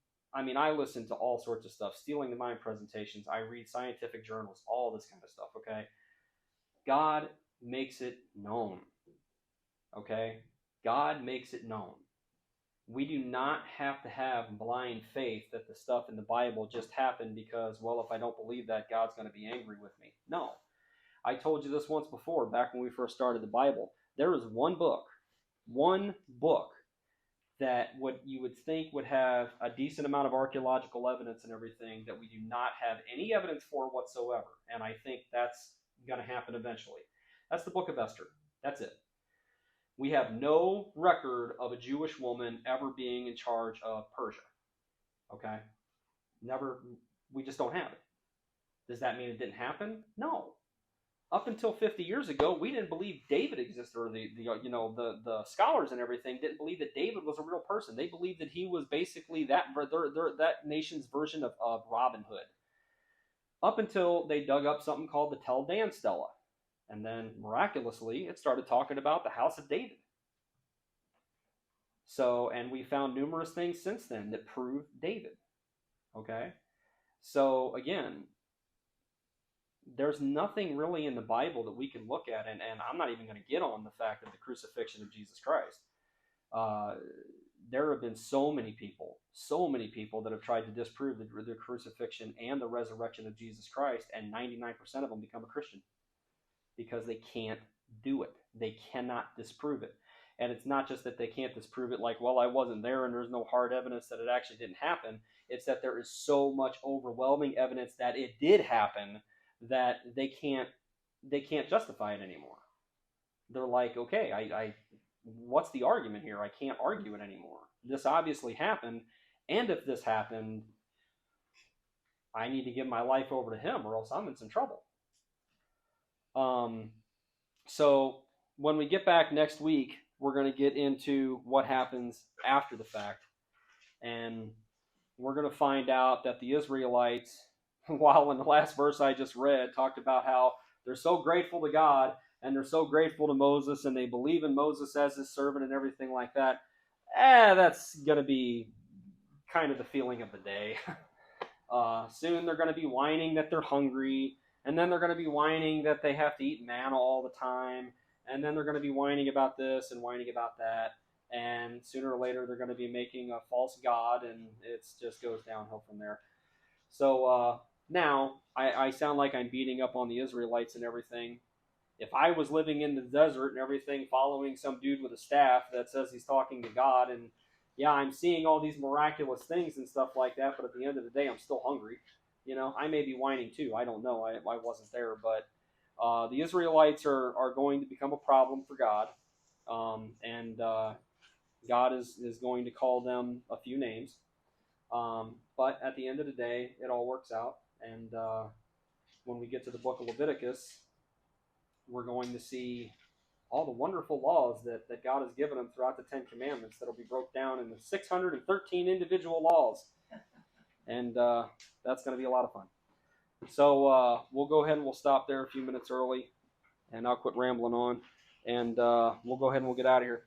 listen to all sorts of stuff, Stealing the Mind presentations, I read scientific journals, all this kind of stuff, okay? God makes it known, okay? God makes it known. We do not have to have blind faith that the stuff in the Bible just happened because, well, if I don't believe that, God's going to be angry with me. No. I told you this once before, back when we first started the Bible. There is one book that what you would think would have a decent amount of archaeological evidence and everything that we do not have any evidence for whatsoever. And I think that's going to happen eventually. That's the book of Esther. That's it. We have no record of a Jewish woman ever being in charge of Persia. Okay? Never. We just don't have it. Does that mean it didn't happen? No. Up until 50 years ago, we didn't believe David existed, or the scholars and everything didn't believe that David was a real person. They believed that he was basically that nation's version of Robin Hood. Up until they dug up something called the Tel Dan Stela. And then, miraculously, it started talking about the house of David. So, and we found numerous things since then that prove David. Okay? So, again, there's nothing really in the Bible that we can look at, and I'm not even going to get on the fact of the crucifixion of Jesus Christ. There have been so many people that have tried to disprove the crucifixion and the resurrection of Jesus Christ, and 99% of them become a Christian. Because they can't do it. They cannot disprove it. And it's not just that they can't disprove it like, well, I wasn't there and there's no hard evidence that it actually didn't happen. It's that there is so much overwhelming evidence that it did happen that they can't justify it anymore. They're like, okay, what's the argument here? I can't argue it anymore. This obviously happened, and if this happened, I need to give my life over to him or else I'm in some trouble. So when we get back next week, we're going to get into what happens after the fact. And we're going to find out that the Israelites, while in the last verse I just read, talked about how they're so grateful to God and they're so grateful to Moses, and they believe in Moses as his servant and everything like that, that's going to be kind of the feeling of the day. Soon they're going to be whining that they're hungry, and then they're going to be whining that they have to eat manna all the time, and then they're going to be whining about this and whining about that, and sooner or later they're going to be making a false god, and it just goes downhill from there. So now I sound like I'm beating up on the Israelites and everything. If I was living in the desert and everything, following some dude with a staff that says he's talking to God, and yeah, I'm seeing all these miraculous things and stuff like that, but at the end of the day, I'm still hungry. I may be whining too. I don't know. I wasn't there, but the Israelites are going to become a problem for God, and God is going to call them a few names. But at the end of the day, it all works out, and when we get to the book of Leviticus, we're going to see all the wonderful laws that God has given them throughout the Ten Commandments that'll be broke down into 613 individual laws. And that's going to be a lot of fun. So we'll go ahead and we'll stop there a few minutes early, and I'll quit rambling on, and we'll go ahead and we'll get out of here.